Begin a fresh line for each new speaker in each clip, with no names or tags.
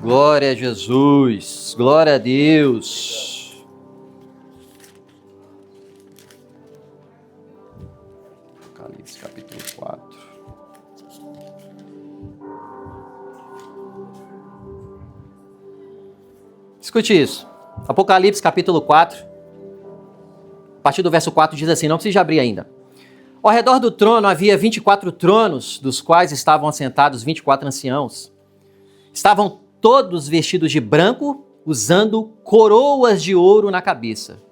Glória a Jesus, glória a Deus. Apocalipse capítulo 4. Escute isso. Apocalipse capítulo 4, a partir do verso 4 diz assim, não precisa abrir ainda. Ao redor do trono havia 24 tronos, dos quais estavam assentados 24 anciãos. Estavam todos vestidos de branco, usando coroas de ouro na cabeça.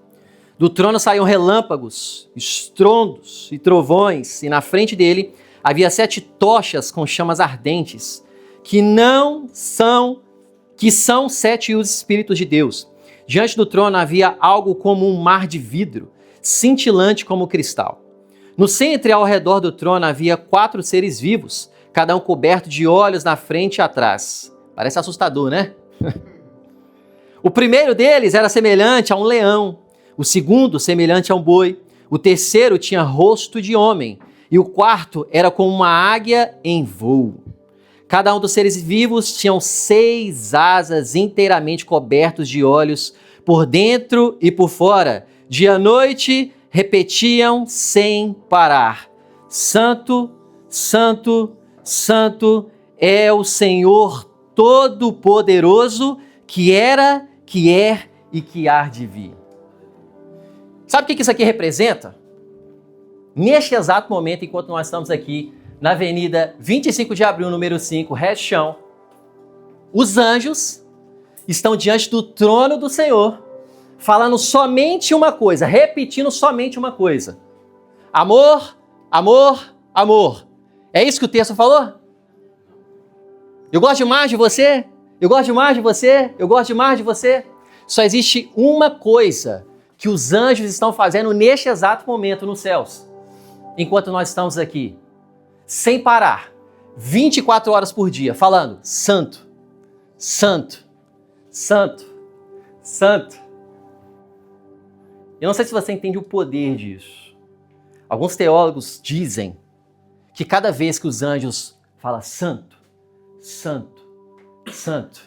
Do trono saíam relâmpagos, estrondos e trovões, e na frente dele havia 7 tochas com chamas ardentes, que são 7 os Espíritos de Deus. Diante do trono havia algo como um mar de vidro, cintilante como cristal. No centro e ao redor do trono havia 4 seres vivos, cada um coberto de olhos na frente e atrás. Parece assustador, né? O primeiro deles era semelhante a um leão, o segundo semelhante a um boi, o terceiro tinha rosto de homem e o quarto era como uma águia em voo. Cada um dos seres vivos tinham 6 asas inteiramente cobertos de olhos por dentro e por fora. Dia e noite repetiam sem parar: Santo, Santo, Santo é o Senhor Todo-Poderoso, que era, que é e que há de vir. Sabe o que isso aqui representa? Neste exato momento, enquanto nós estamos aqui na Avenida 25 de Abril, número 5, Resto Chão, os anjos estão diante do trono do Senhor, falando somente uma coisa, repetindo somente uma coisa. Amor, amor, amor. É isso que o texto falou? Eu gosto demais de você, eu gosto demais de você, eu gosto demais de você. Só existe uma coisa que os anjos estão fazendo neste exato momento nos céus, enquanto nós estamos aqui, sem parar, 24 horas por dia, falando: Santo, Santo, Santo, Santo. Eu não sei se você entende o poder disso. Alguns teólogos dizem que cada vez que os anjos falam Santo, Santo, Santo,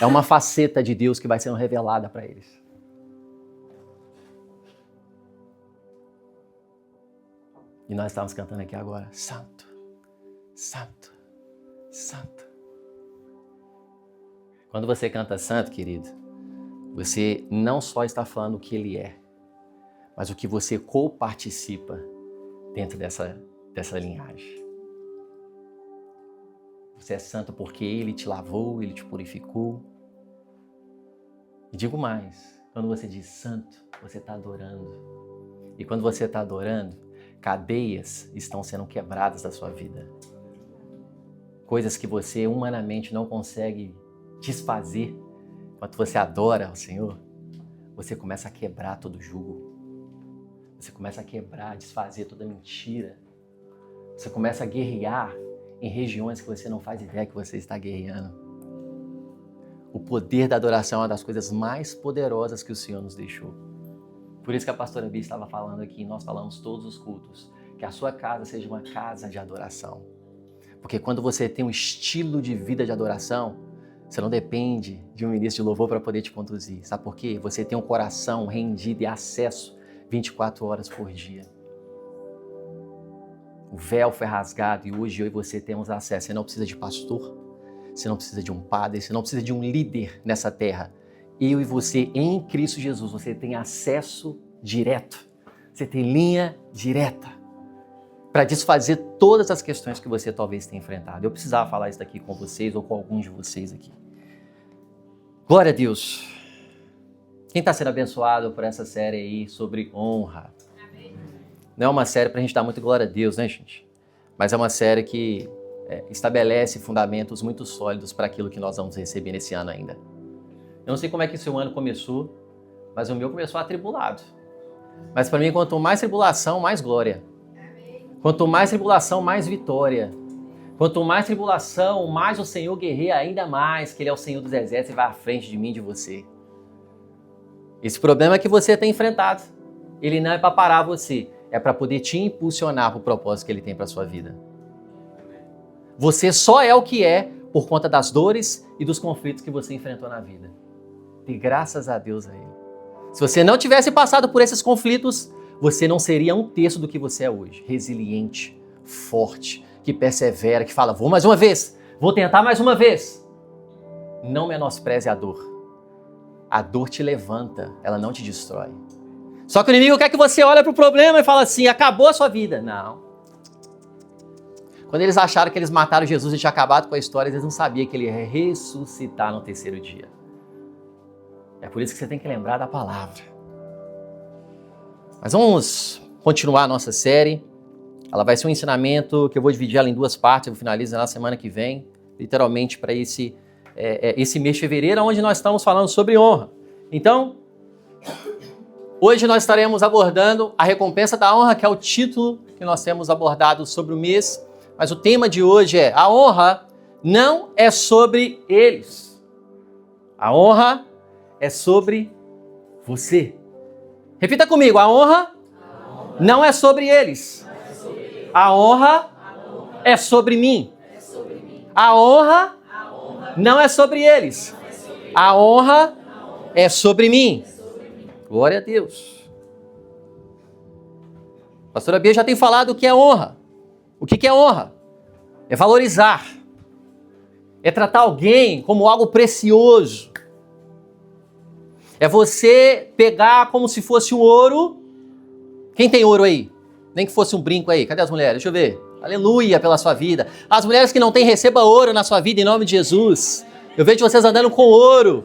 é uma faceta de Deus que vai sendo revelada para eles. E nós estamos cantando aqui agora: Santo, Santo, Santo. Quando você canta Santo, querido, você não só está falando o que Ele é, mas o que você co-participa dentro dessa linhagem. Você é santo porque Ele te lavou, Ele te purificou. E digo mais, quando você diz santo, você está adorando. E quando você está adorando, cadeias estão sendo quebradas da sua vida. Coisas que você humanamente não consegue desfazer. Quando você adora ao Senhor, você começa a quebrar todo jugo. Você começa a quebrar, desfazer toda mentira. Você começa a guerrear em regiões que você não faz ideia que você está guerreando. O poder da adoração é uma das coisas mais poderosas que o Senhor nos deixou. Por isso que a pastora Bia estava falando aqui, nós falamos todos os cultos, que a sua casa seja uma casa de adoração. Porque quando você tem um estilo de vida de adoração, você não depende de um ministro de louvor para poder te conduzir. Sabe por quê? Você tem um coração rendido e acesso 24 horas por dia. O véu foi rasgado e hoje eu e você temos acesso. Você não precisa de pastor, você não precisa de um padre, você não precisa de um líder nessa terra. Eu e você, em Cristo Jesus, você tem acesso direto. Você tem linha direta para desfazer todas as questões que você talvez tenha enfrentado. Eu precisava falar isso daqui com vocês ou com alguns de vocês aqui. Glória a Deus. Quem está sendo abençoado por essa série aí sobre honra? Não é uma série para a gente dar muito glória a Deus, né, gente? Mas é uma série que estabelece fundamentos muito sólidos para aquilo que nós vamos receber nesse ano ainda. Eu não sei como é que o seu ano começou, mas o meu começou atribulado. Mas para mim, quanto mais tribulação, mais glória. Quanto mais tribulação, mais vitória. Quanto mais tribulação, mais o Senhor guerreia ainda mais, que Ele é o Senhor dos exércitos e vai à frente de mim e de você. Esse problema que você tem enfrentado, ele não é para parar você, é para poder te impulsionar para o propósito que Ele tem para a sua vida. Você só é o que é por conta das dores e dos conflitos que você enfrentou na vida. Dê graças a Deus a Ele. Se você não tivesse passado por esses conflitos, você não seria um terço do que você é hoje. Resiliente, forte, que persevera, que fala, vou mais uma vez, vou tentar mais uma vez. Não menospreze a dor. A dor te levanta, ela não te destrói. Só que o inimigo quer que você olhe para o problema e fala assim, acabou a sua vida. Não. Quando eles acharam que eles mataram Jesus e tinha acabado com a história, eles não sabiam que ele ia ressuscitar no terceiro dia. É por isso que você tem que lembrar da palavra. Mas vamos continuar a nossa série. Ela vai ser um ensinamento que eu vou dividir ela em duas partes, eu vou finalizar na semana que vem, literalmente para esse mês de fevereiro, onde nós estamos falando sobre honra. Então, hoje nós estaremos abordando a recompensa da honra, que é o título que nós temos abordado sobre o mês, mas o tema de hoje é: a honra não é sobre eles. A honra é sobre você. Repita comigo, a honra não é sobre eles. A honra é sobre mim. A honra não é sobre eles. A honra é sobre mim. Glória a Deus. A pastora Bia já tem falado o que é honra. O que é honra? É valorizar. É tratar alguém como algo precioso. É você pegar como se fosse um ouro. Quem tem ouro aí? Nem que fosse um brinco aí. Cadê as mulheres? Deixa eu ver. Aleluia pela sua vida. As mulheres que não têm, receba ouro na sua vida em nome de Jesus. Eu vejo vocês andando com ouro.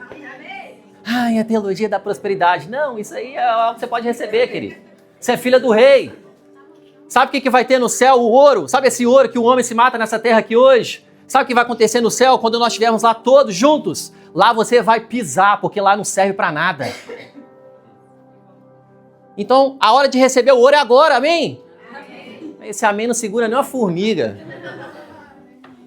Ai, a teologia da prosperidade. Não, isso aí é algo que você pode receber, querido. Você é filha do rei. Sabe o que vai ter no céu? O ouro. Sabe esse ouro que o homem se mata nessa terra aqui hoje? Sabe o que vai acontecer no céu quando nós estivermos lá todos juntos? Lá você vai pisar, porque lá não serve para nada. Então, a hora de receber o ouro é agora, amém? Amém. Esse amém não segura nem uma formiga.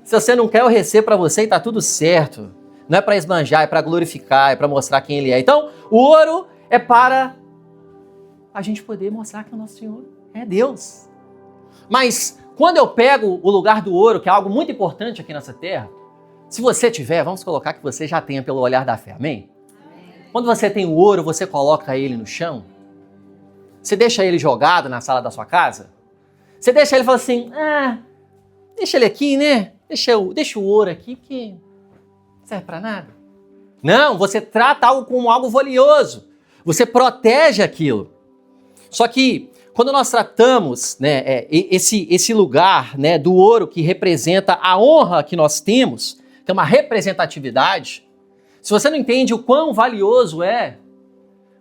Se você não quer, eu recebo para você e tá tudo certo. Não é para esbanjar, é para glorificar, é para mostrar quem Ele é. Então, o ouro é para a gente poder mostrar que o nosso Senhor é Deus. Mas, quando eu pego o lugar do ouro, que é algo muito importante aqui nessa terra, se você tiver, vamos colocar que você já tenha pelo olhar da fé, amém? Amém. Quando você tem o ouro, você coloca ele no chão? Você deixa ele jogado na sala da sua casa? Você deixa ele e fala assim, deixa ele aqui, né? Deixa o ouro aqui, porque não serve para nada. Não, você trata algo como algo valioso. Você protege aquilo. Só que, quando nós tratamos, né, esse lugar, né, do ouro que representa a honra que nós temos, tem uma representatividade. Se você não entende o quão valioso é,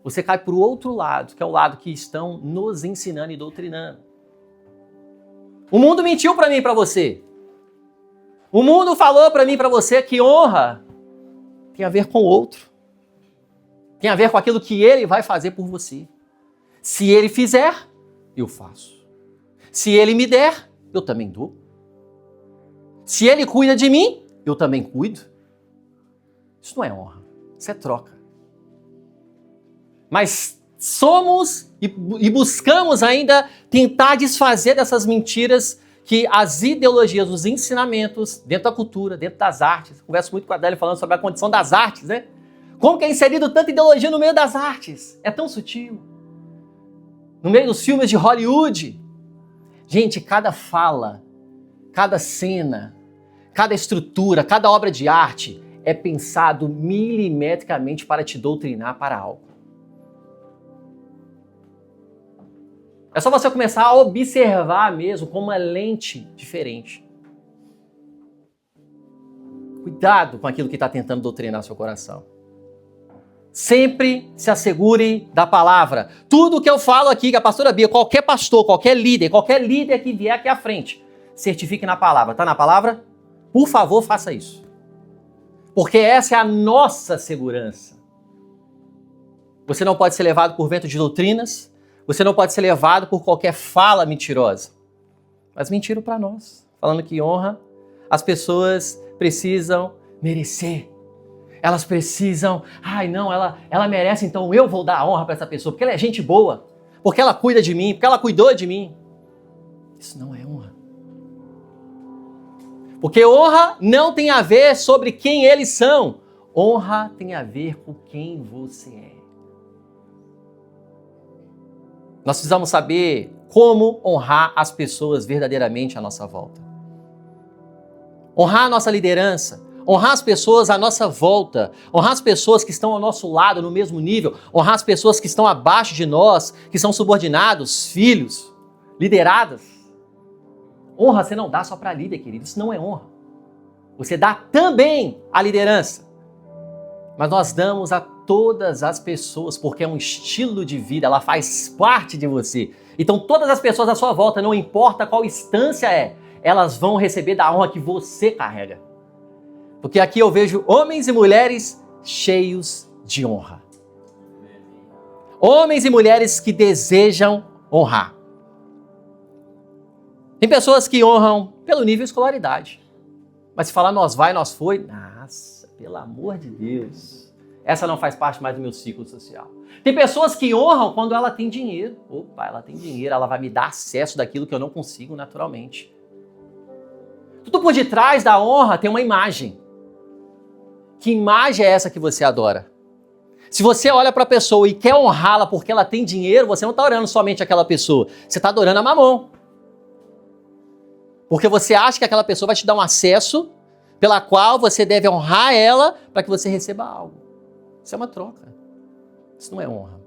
você cai para o outro lado, que é o lado que estão nos ensinando e doutrinando. O mundo mentiu para mim e para você. O mundo falou para mim e para você que honra tem a ver com o outro. Tem a ver com aquilo que ele vai fazer por você. Se ele fizer, eu faço. Se ele me der, eu também dou. Se ele cuida de mim, eu também cuido. Isso não é honra, isso é troca. Mas somos e buscamos ainda tentar desfazer dessas mentiras que as ideologias, os ensinamentos, dentro da cultura, dentro das artes, converso muito com a Adélia falando sobre a condição das artes, né? Como que é inserido tanta ideologia no meio das artes? É tão sutil. No meio dos filmes de Hollywood. Gente, cada fala, cada cena, cada estrutura, cada obra de arte é pensado milimetricamente para te doutrinar para algo. É só você começar a observar mesmo com uma lente diferente. Cuidado com aquilo que está tentando doutrinar seu coração. Sempre se assegure da palavra. Tudo que eu falo aqui, que a pastora Bia, qualquer pastor, qualquer líder que vier aqui à frente, certifique na palavra. Está na palavra? Por favor, faça isso. Porque essa é a nossa segurança. Você não pode ser levado por vento de doutrinas, você não pode ser levado por qualquer fala mentirosa. Mas mentiram para nós, falando que honra, as pessoas precisam merecer. Elas precisam, ela merece, então eu vou dar a honra para essa pessoa, porque ela é gente boa, porque ela cuida de mim, porque ela cuidou de mim. Isso não é honra. Porque honra não tem a ver sobre quem eles são. Honra tem a ver com quem você é. Nós precisamos saber como honrar as pessoas verdadeiramente à nossa volta. Honrar a nossa liderança, honrar as pessoas à nossa volta, honrar as pessoas que estão ao nosso lado, no mesmo nível, honrar as pessoas que estão abaixo de nós, que são subordinados, filhos, lideradas. Honra você não dá só para líder, querido, isso não é honra. Você dá também a liderança. Mas nós damos a todas as pessoas, porque é um estilo de vida, ela faz parte de você. Então todas as pessoas à sua volta, não importa qual instância é, elas vão receber da honra que você carrega. Porque aqui eu vejo homens e mulheres cheios de honra. Homens e mulheres que desejam honrar. Tem pessoas que honram pelo nível de escolaridade. Mas se falar nós vai, nós foi, nossa, pelo amor de Deus. Essa não faz parte mais do meu ciclo social. Tem pessoas que honram quando ela tem dinheiro. Opa, ela tem dinheiro, ela vai me dar acesso daquilo que eu não consigo naturalmente. Tudo por detrás da honra tem uma imagem. Que imagem é essa que você adora? Se você olha para a pessoa e quer honrá-la porque ela tem dinheiro, você não está orando somente aquela pessoa. Você está adorando a Mamon. Porque você acha que aquela pessoa vai te dar um acesso pela qual você deve honrar ela para que você receba algo. Isso é uma troca. Isso não é honra.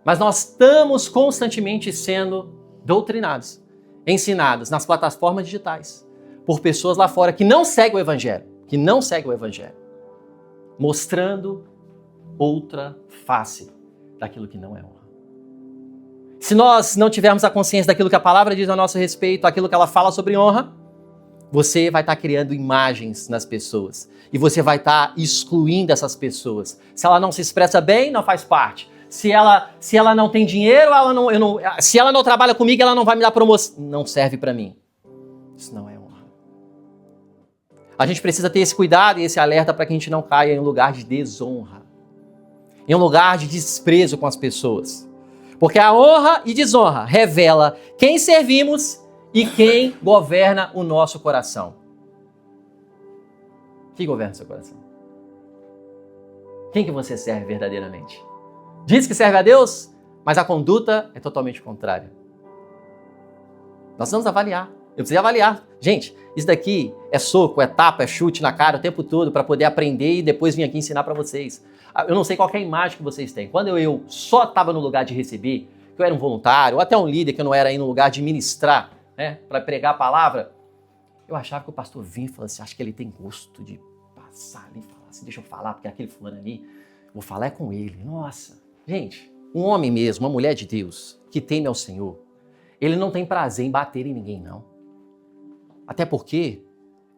Mas nós estamos constantemente sendo doutrinados, ensinados nas plataformas digitais por pessoas lá fora que não seguem o Evangelho, mostrando outra face daquilo que não é honra. Se nós não tivermos a consciência daquilo que a palavra diz a nosso respeito, aquilo que ela fala sobre honra, você vai estar criando imagens nas pessoas. E você vai estar excluindo essas pessoas. Se ela não se expressa bem, não faz parte. Se ela não tem dinheiro, se ela não trabalha comigo, ela não vai me dar promoção. Não serve para mim. Isso não é honra. A gente precisa ter esse cuidado e esse alerta para que a gente não caia em um lugar de desonra. Em um lugar de desprezo com as pessoas. Porque a honra e desonra revela quem servimos e quem governa o nosso coração. Quem governa o seu coração? Quem que você serve verdadeiramente? Diz que serve a Deus, mas a conduta é totalmente contrária. Nós vamos avaliar. Eu preciso avaliar. Gente, isso daqui é soco, é tapa, é chute na cara o tempo todo para poder aprender e depois vir aqui ensinar para vocês. Eu não sei qual é a imagem que vocês têm. Quando eu só estava no lugar de receber, que eu era um voluntário, ou até um líder que eu não era aí no lugar de ministrar, para pregar a palavra, eu achava que o pastor vinha e falava assim, acho que ele tem gosto de passar ali e falar assim, deixa eu falar, porque aquele fulano ali, vou falar é com ele. Nossa, gente, um homem mesmo, uma mulher de Deus, que teme ao Senhor, ele não tem prazer em bater em ninguém, não. Até porque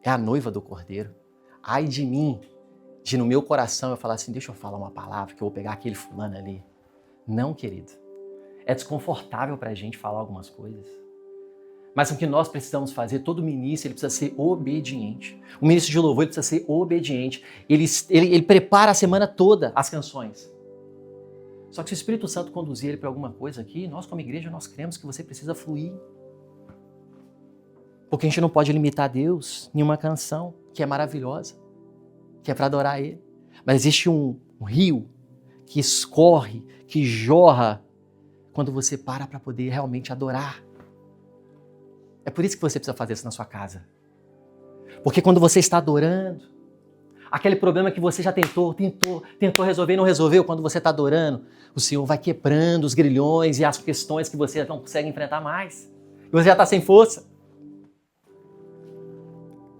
é a noiva do Cordeiro. Ai de mim, de no meu coração eu falar assim, deixa eu falar uma palavra que eu vou pegar aquele fulano ali. Não, querido. É desconfortável para a gente falar algumas coisas. Mas o que nós precisamos fazer, todo ministro ele precisa ser obediente. O ministro de louvor ele precisa ser obediente. Ele prepara a semana toda as canções. Só que se o Espírito Santo conduzir ele para alguma coisa aqui, nós como igreja nós cremos que você precisa fluir. Porque a gente não pode limitar Deus em uma canção que é maravilhosa, que é para adorar Ele. Mas existe um rio que escorre, que jorra quando você para poder realmente adorar. É por isso que você precisa fazer isso na sua casa. Porque quando você está adorando, aquele problema que você já tentou resolver e não resolveu, quando você está adorando, o Senhor vai quebrando os grilhões e as questões que você não consegue enfrentar mais. E você já está sem força.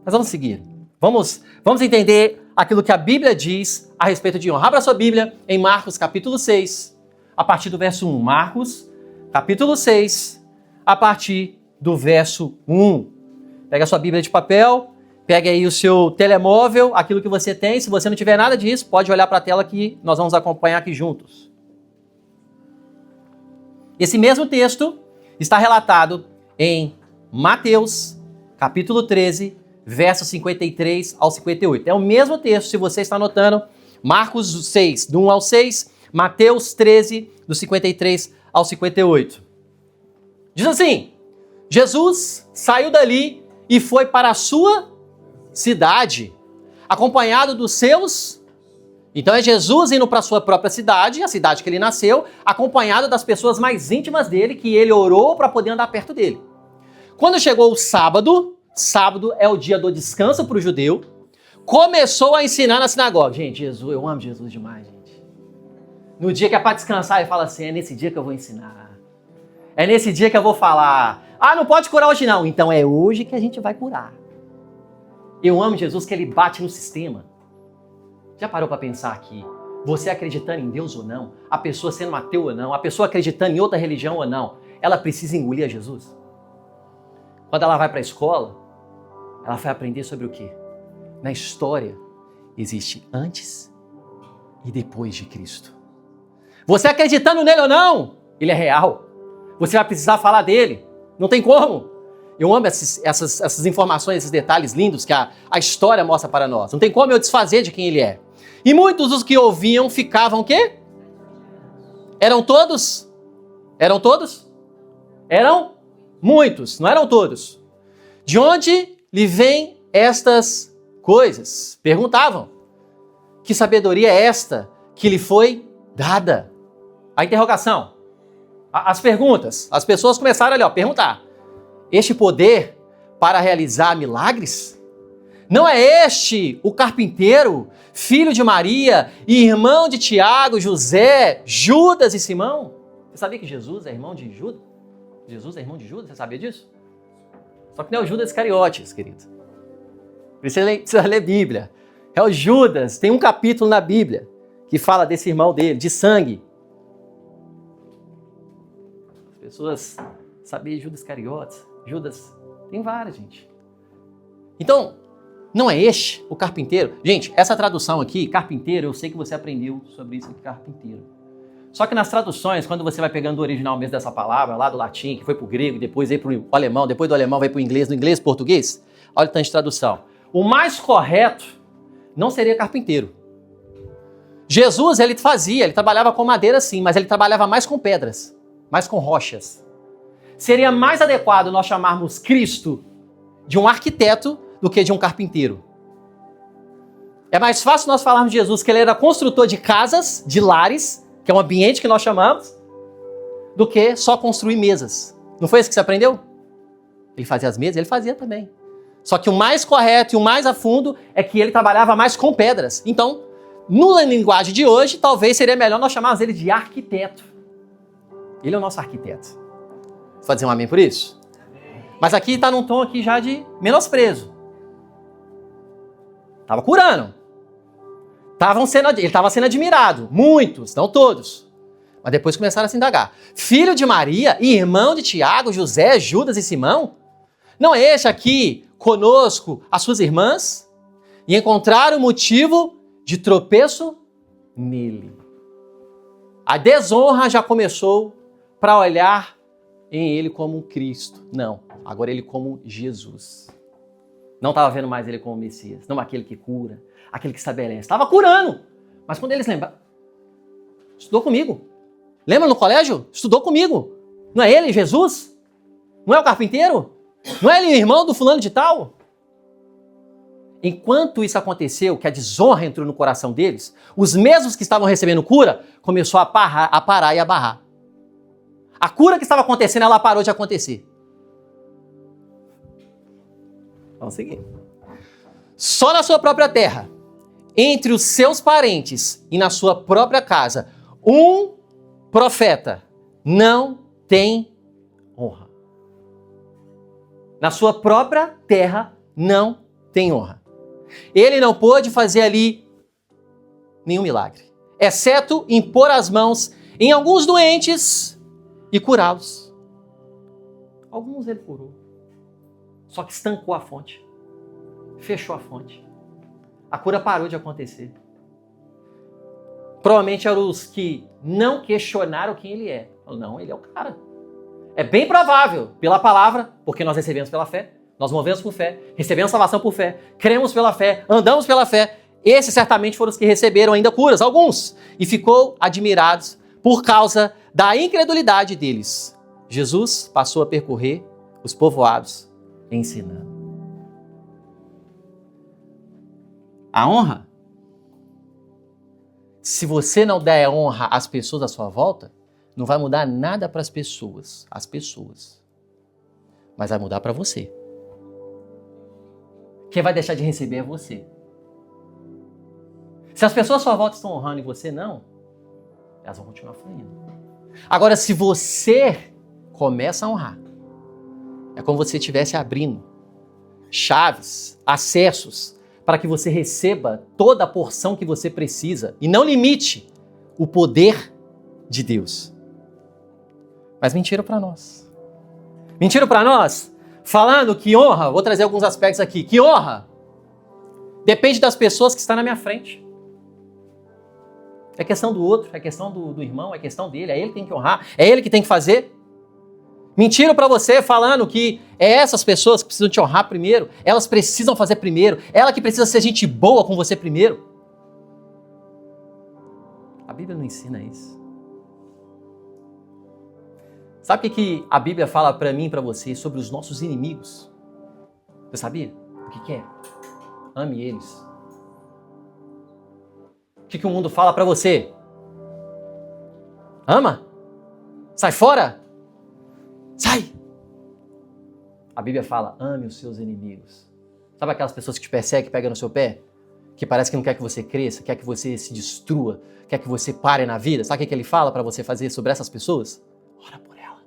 Mas vamos seguir. Vamos entender aquilo que a Bíblia diz a respeito de honra. Abra sua Bíblia em Marcos capítulo 6, a partir do verso 1. Marcos capítulo 6, a partir do verso 1. Pega a sua Bíblia de papel, pega aí o seu telemóvel, aquilo que você tem. Se você não tiver nada disso, pode olhar para a tela que nós vamos acompanhar aqui juntos. Esse mesmo texto está relatado em Mateus capítulo 13, versos 53 ao 58. É o mesmo texto, se você está anotando, Marcos 6, do 1 ao 6, Mateus 13, do 53 ao 58. Diz assim, Jesus saiu dali e foi para a sua cidade, acompanhado dos seus. Então é Jesus indo para a sua própria cidade, a cidade que ele nasceu, acompanhado das pessoas mais íntimas dele, que ele orou para poder andar perto dele. Quando chegou o sábado, sábado é o dia do descanso para o judeu, começou a ensinar na sinagoga. Gente, Jesus, eu amo Jesus demais, gente. No dia que é para descansar, ele fala assim, é nesse dia que eu vou ensinar. É nesse dia que eu vou falar. Ah, não pode curar hoje não. Então é hoje que a gente vai curar. Eu amo Jesus que ele bate no sistema. Já parou para pensar aqui? Você acreditando em Deus ou não, a pessoa sendo ateu ou não, a pessoa acreditando em outra religião ou não, ela precisa engolir a Jesus? Quando ela vai para a escola, ela vai aprender sobre o quê? Na história, existe antes e depois de Cristo. Você acreditando nele ou não, ele é real. Você vai precisar falar dele. Não tem como. Eu amo essas informações, esses detalhes lindos que a história mostra para nós. Não tem como eu desfazer de quem ele é. E muitos dos que ouviam ficavam o quê? Eram todos? Eram todos? Eram muitos, não eram todos. De onde lhe vêm estas coisas? Perguntavam. Que sabedoria é esta que lhe foi dada? A interrogação. As perguntas. As pessoas começaram ali, a perguntar. Este poder para realizar milagres? Não é este o carpinteiro, filho de Maria e irmão de Tiago, José, Judas e Simão? Você sabia que Jesus é irmão de Judas? Jesus é irmão de Judas? Você sabia disso? Só que não é o Judas Iscariotes, querido. Precisa ler Bíblia. É o Judas. Tem um capítulo na Bíblia que fala desse irmão dele, de sangue. As pessoas sabiam Judas Iscariotes. Judas, tem várias, gente. Então, não é este o carpinteiro? Gente, essa tradução aqui, carpinteiro, eu sei que você aprendeu sobre isso aqui, carpinteiro. Só que nas traduções, quando você vai pegando o original mesmo dessa palavra, lá do latim, que foi para o grego, depois veio para o alemão, depois do alemão vai para o inglês, do inglês português, olha o tanto de tradução. O mais correto não seria carpinteiro. Jesus, ele trabalhava com madeira sim, mas ele trabalhava mais com pedras, mais com rochas. Seria mais adequado nós chamarmos Cristo de um arquiteto do que de um carpinteiro. É mais fácil nós falarmos de Jesus que ele era construtor de casas, de lares, que é um ambiente que nós chamamos, do que só construir mesas. Não foi isso que você aprendeu? Ele fazia as mesas? Ele fazia também. Só que o mais correto e o mais a fundo é que ele trabalhava mais com pedras. Então, na linguagem de hoje, talvez seria melhor nós chamarmos ele de arquiteto. Ele é o nosso arquiteto. Vou dizer um amém por isso? Mas aqui está num tom aqui já de menosprezo. Estava curando. Ele estava sendo admirado. Muitos, não todos. Mas depois começaram a se indagar. Filho de Maria e irmão de Tiago, José, Judas e Simão? Não é este aqui conosco as suas irmãs? E encontraram motivo de tropeço nele. A desonra já começou para olhar em ele como um Cristo. Não, agora ele como Jesus. Não estava vendo mais ele como Messias, não aquele que cura, aquele que estabelece. Estava curando. Mas quando eles lembraram, estudou comigo. Lembra no colégio? Estudou comigo. Não é ele, Jesus? Não é o carpinteiro? Não é ele o irmão do fulano de tal? Enquanto isso aconteceu, que a desonra entrou no coração deles, os mesmos que estavam recebendo cura, começou a parar e a barrar. A cura que estava acontecendo, ela parou de acontecer. Vamos seguir. Só na sua própria terra, entre os seus parentes e na sua própria casa, um profeta não tem honra. Na sua própria terra não tem honra. Ele não pôde fazer ali nenhum milagre, exceto impor as mãos em alguns doentes e curá-los. Alguns ele curou. Só que estancou a fonte. Fechou a fonte. A cura parou de acontecer. Provavelmente eram os que não questionaram quem ele é. Não, ele é o cara. É bem provável, pela palavra, porque nós recebemos pela fé, nós movemos por fé, recebemos salvação por fé, cremos pela fé, andamos pela fé. Esses certamente foram os que receberam ainda curas, alguns. E ficou admirados por causa da incredulidade deles. Jesus passou a percorrer os povoados ensinando. A honra? Se você não der honra às pessoas à sua volta, não vai mudar nada para as pessoas. Mas vai mudar para você. Quem vai deixar de receber é você. Se as pessoas à sua volta estão honrando e você não, elas vão continuar fluindo. Agora, se você começa a honrar, é como se você estivesse abrindo chaves, acessos, para que você receba toda a porção que você precisa e não limite o poder de Deus. Mas mentiram para nós. Mentiram para nós, falando que honra, vou trazer alguns aspectos aqui, que honra depende das pessoas que estão na minha frente. É questão do outro, é questão do irmão, é questão dele, é ele que tem que honrar, é ele que tem que fazer. Mentiram para você falando que é essas pessoas que precisam te honrar primeiro, elas precisam fazer primeiro, ela que precisa ser gente boa com você primeiro. A Bíblia não ensina isso. Sabe o que a Bíblia fala para mim e para você sobre os nossos inimigos? Você sabia? O que é? Ame eles. O que o mundo fala para você? Ama? Sai fora? Sai! A Bíblia fala, ame os seus inimigos. Sabe aquelas pessoas que te perseguem, que pegam no seu pé? Que parece que não quer que você cresça, quer que você se destrua, quer que você pare na vida. Sabe o que ele fala para você fazer sobre essas pessoas? Ora por ela.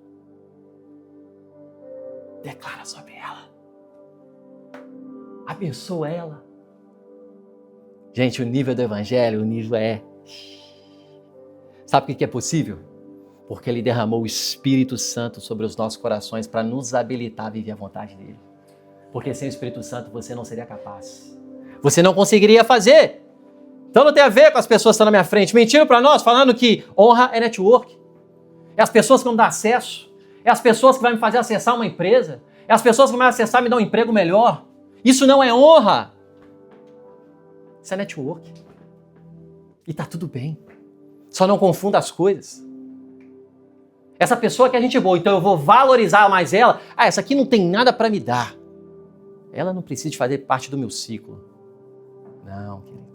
Declara sobre ela. Abençoa ela. Gente, o nível do evangelho, o nível é... Sabe o que é possível? Porque ele derramou o Espírito Santo sobre os nossos corações para nos habilitar a viver a vontade dele. Porque sem o Espírito Santo você não seria capaz. Você não conseguiria fazer. Então não tem a ver com as pessoas que estão na minha frente. Mentiram para nós falando que honra é network. É as pessoas que vão me dar acesso. É as pessoas que vão me fazer acessar uma empresa. É as pessoas que vão me acessar e me dar um emprego melhor. Isso não é honra. Isso é network. E tá tudo bem. Só não confunda as coisas. Essa pessoa que é gente boa, então eu vou valorizar mais ela. Ah, essa aqui não tem nada para me dar. Ela não precisa de fazer parte do meu ciclo. Não, querido.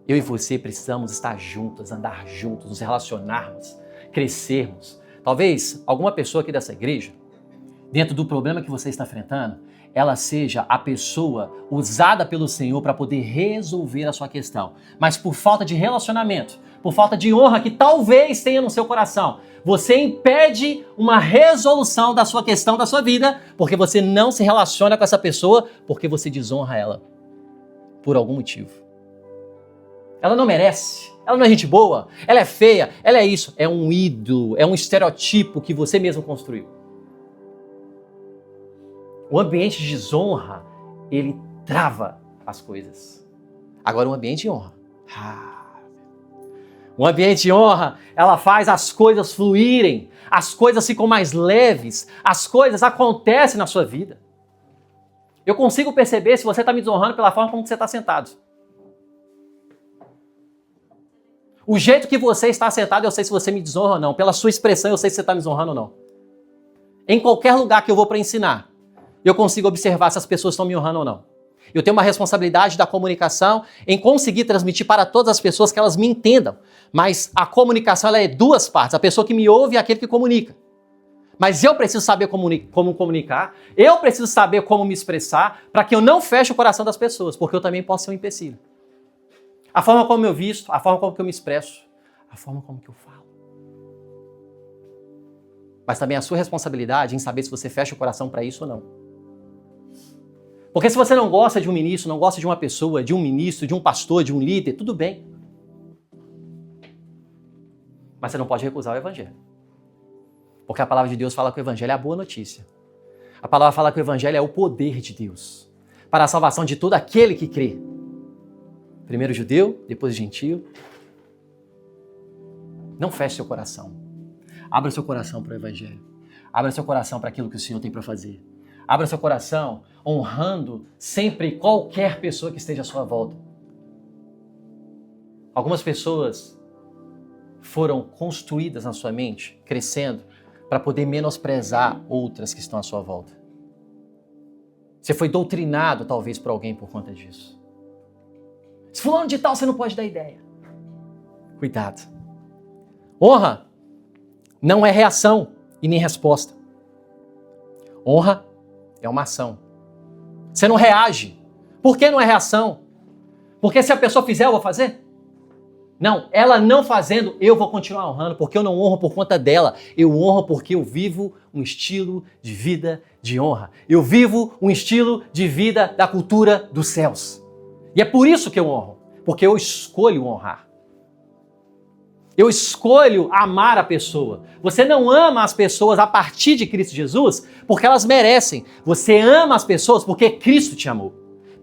Eu e você precisamos estar juntos, andar juntos, nos relacionarmos, crescermos. Talvez alguma pessoa aqui dessa igreja, dentro do problema que você está enfrentando, ela seja a pessoa usada pelo Senhor para poder resolver a sua questão. Mas por falta de relacionamento, por falta de honra que talvez tenha no seu coração, você impede uma resolução da sua questão, da sua vida, porque você não se relaciona com essa pessoa, porque você desonra ela. Por algum motivo. Ela não merece, ela não é gente boa, ela é feia, ela é isso. É um ídolo, é um estereotipo que você mesmo construiu. O ambiente de desonra, ele trava as coisas. Agora, o ambiente de honra. O ambiente de honra, ela faz as coisas fluírem, as coisas ficam mais leves, as coisas acontecem na sua vida. Eu consigo perceber se você está me desonrando pela forma como você está sentado. O jeito que você está sentado, eu sei se você me desonra ou não. Pela sua expressão, eu sei se você está me desonrando ou não. Em qualquer lugar que eu vou para ensinar, eu consigo observar se as pessoas estão me honrando ou não. Eu tenho uma responsabilidade da comunicação em conseguir transmitir para todas as pessoas que elas me entendam. Mas a comunicação ela é duas partes. A pessoa que me ouve e aquele que comunica. Mas eu preciso saber como comunicar, eu preciso saber como me expressar para que eu não feche o coração das pessoas, porque eu também posso ser um empecilho. A forma como eu visto, a forma como que eu me expresso, a forma como que eu falo. Mas também a sua responsabilidade em saber se você fecha o coração para isso ou não. Porque se você não gosta de um ministro, não gosta de uma pessoa, de um ministro, de um pastor, de um líder, tudo bem. Mas você não pode recusar o evangelho. Porque a palavra de Deus fala que o evangelho é a boa notícia. A palavra fala que o evangelho é o poder de Deus para a salvação de todo aquele que crê. Primeiro judeu, depois gentio. Não feche seu coração. Abra seu coração para o evangelho. Abra seu coração para aquilo que o Senhor tem para fazer. Abra seu coração honrando sempre qualquer pessoa que esteja à sua volta. Algumas pessoas foram construídas na sua mente, crescendo, para poder menosprezar outras que estão à sua volta. Você foi doutrinado, talvez, por alguém por conta disso. Fulano de tal, você não pode dar ideia. Cuidado. Honra não é reação e nem resposta. Honra é uma ação. Você não reage. Por que não é reação? Porque se a pessoa fizer, eu vou fazer? Não, ela não fazendo, eu vou continuar honrando, porque eu não honro por conta dela. Eu honro porque eu vivo um estilo de vida de honra. Eu vivo um estilo de vida da cultura dos céus. E é por isso que eu honro, porque eu escolho honrar. Eu escolho amar a pessoa. Você não ama as pessoas a partir de Cristo Jesus porque elas merecem. Você ama as pessoas porque Cristo te amou.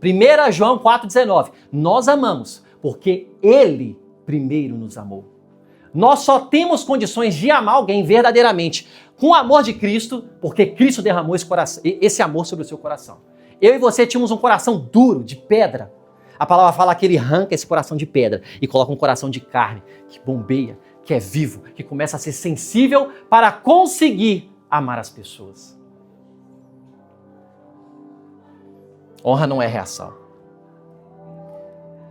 1 João 4,19. Nós amamos porque Ele primeiro nos amou. Nós só temos condições de amar alguém verdadeiramente com o amor de Cristo porque Cristo derramou esse amor sobre o seu coração. Eu e você tínhamos um coração duro, de pedra. A palavra fala que ele arranca esse coração de pedra e coloca um coração de carne, que bombeia, que é vivo, que começa a ser sensível para conseguir amar as pessoas. Honra não é reação.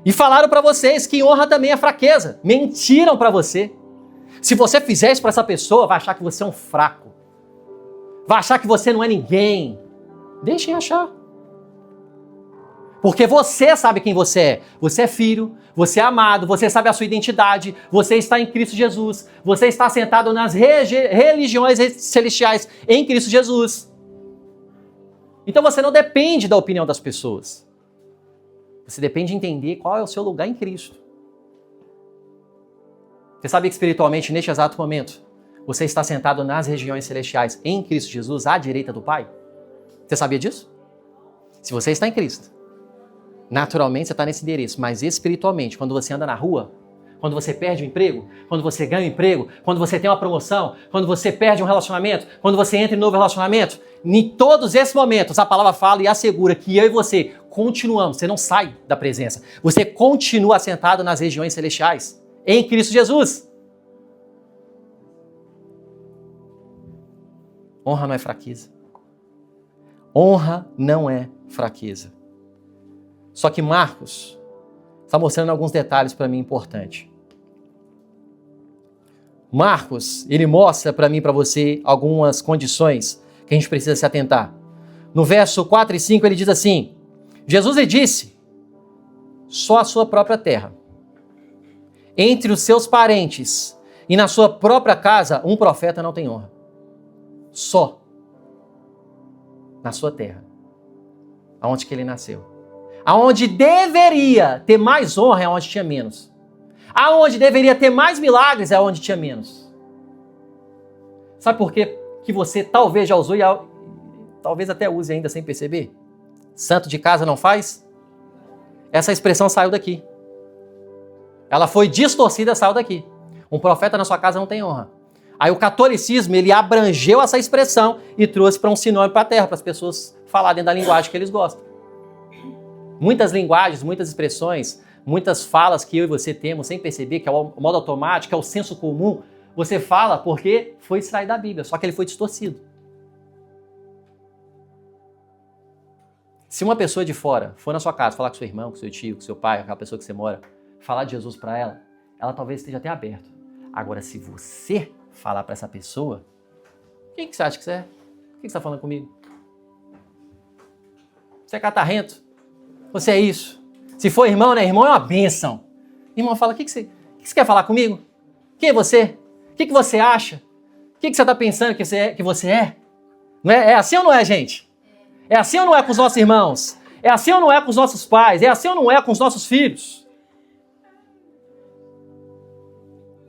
E falaram para vocês que honra também é fraqueza. Mentiram para você. Se você fizer isso para essa pessoa, vai achar que você é um fraco. Vai achar que você não é ninguém. Deixem achar. Porque você sabe quem você é. Você é filho, você é amado, você sabe a sua identidade, você está em Cristo Jesus, você está sentado nas religiões celestiais em Cristo Jesus. Então você não depende da opinião das pessoas. Você depende de entender qual é o seu lugar em Cristo. Você sabe que espiritualmente, neste exato momento, você está sentado nas regiões celestiais em Cristo Jesus, à direita do Pai? Você sabia disso? Se você está em Cristo, naturalmente você está nesse endereço, mas espiritualmente, quando você anda na rua, quando você perde um emprego, quando você ganha um emprego, quando você tem uma promoção, quando você perde um relacionamento, quando você entra em um novo relacionamento, em todos esses momentos a palavra fala e assegura que eu e você continuamos, você não sai da presença, você continua assentado nas regiões celestiais, em Cristo Jesus. Honra não é fraqueza. Honra não é fraqueza. Só que Marcos está mostrando alguns detalhes para mim importantes. Marcos, ele mostra para mim e para você algumas condições que a gente precisa se atentar. No verso 4 e 5 ele diz assim, Jesus lhe disse, só a sua própria terra, entre os seus parentes e na sua própria casa, um profeta não tem honra. Só na sua terra, aonde que ele nasceu. Aonde deveria ter mais honra é onde tinha menos. Aonde deveria ter mais milagres é onde tinha menos. Sabe por quê? Que você talvez já usou e talvez até use ainda sem perceber? Santo de casa não faz? Essa expressão saiu daqui. Ela foi distorcida, saiu daqui. Um profeta na sua casa não tem honra. Aí o catolicismo, ele abrangeu essa expressão e trouxe para um sinônimo para a terra, para as pessoas falarem da linguagem que eles gostam. Muitas linguagens, muitas expressões, muitas falas que eu e você temos sem perceber, que é o modo automático, é o senso comum, você fala porque foi extraído da Bíblia, só que ele foi distorcido. Se uma pessoa de fora for na sua casa falar com seu irmão, com seu tio, com seu pai, com aquela pessoa que você mora, falar de Jesus para ela, ela talvez esteja até aberta. Agora, se você falar para essa pessoa, quem que você acha que você é? O que você está falando comigo? Você é catarrento? Você é isso. Se for irmão, né? Irmão é uma bênção. Irmão fala, o que você quer falar comigo? Quem é você? O que você acha? O que você está pensando que você é? Não é? É assim ou não é, gente? É assim ou não é com os nossos irmãos? É assim ou não é com os nossos pais? É assim ou não é com os nossos filhos?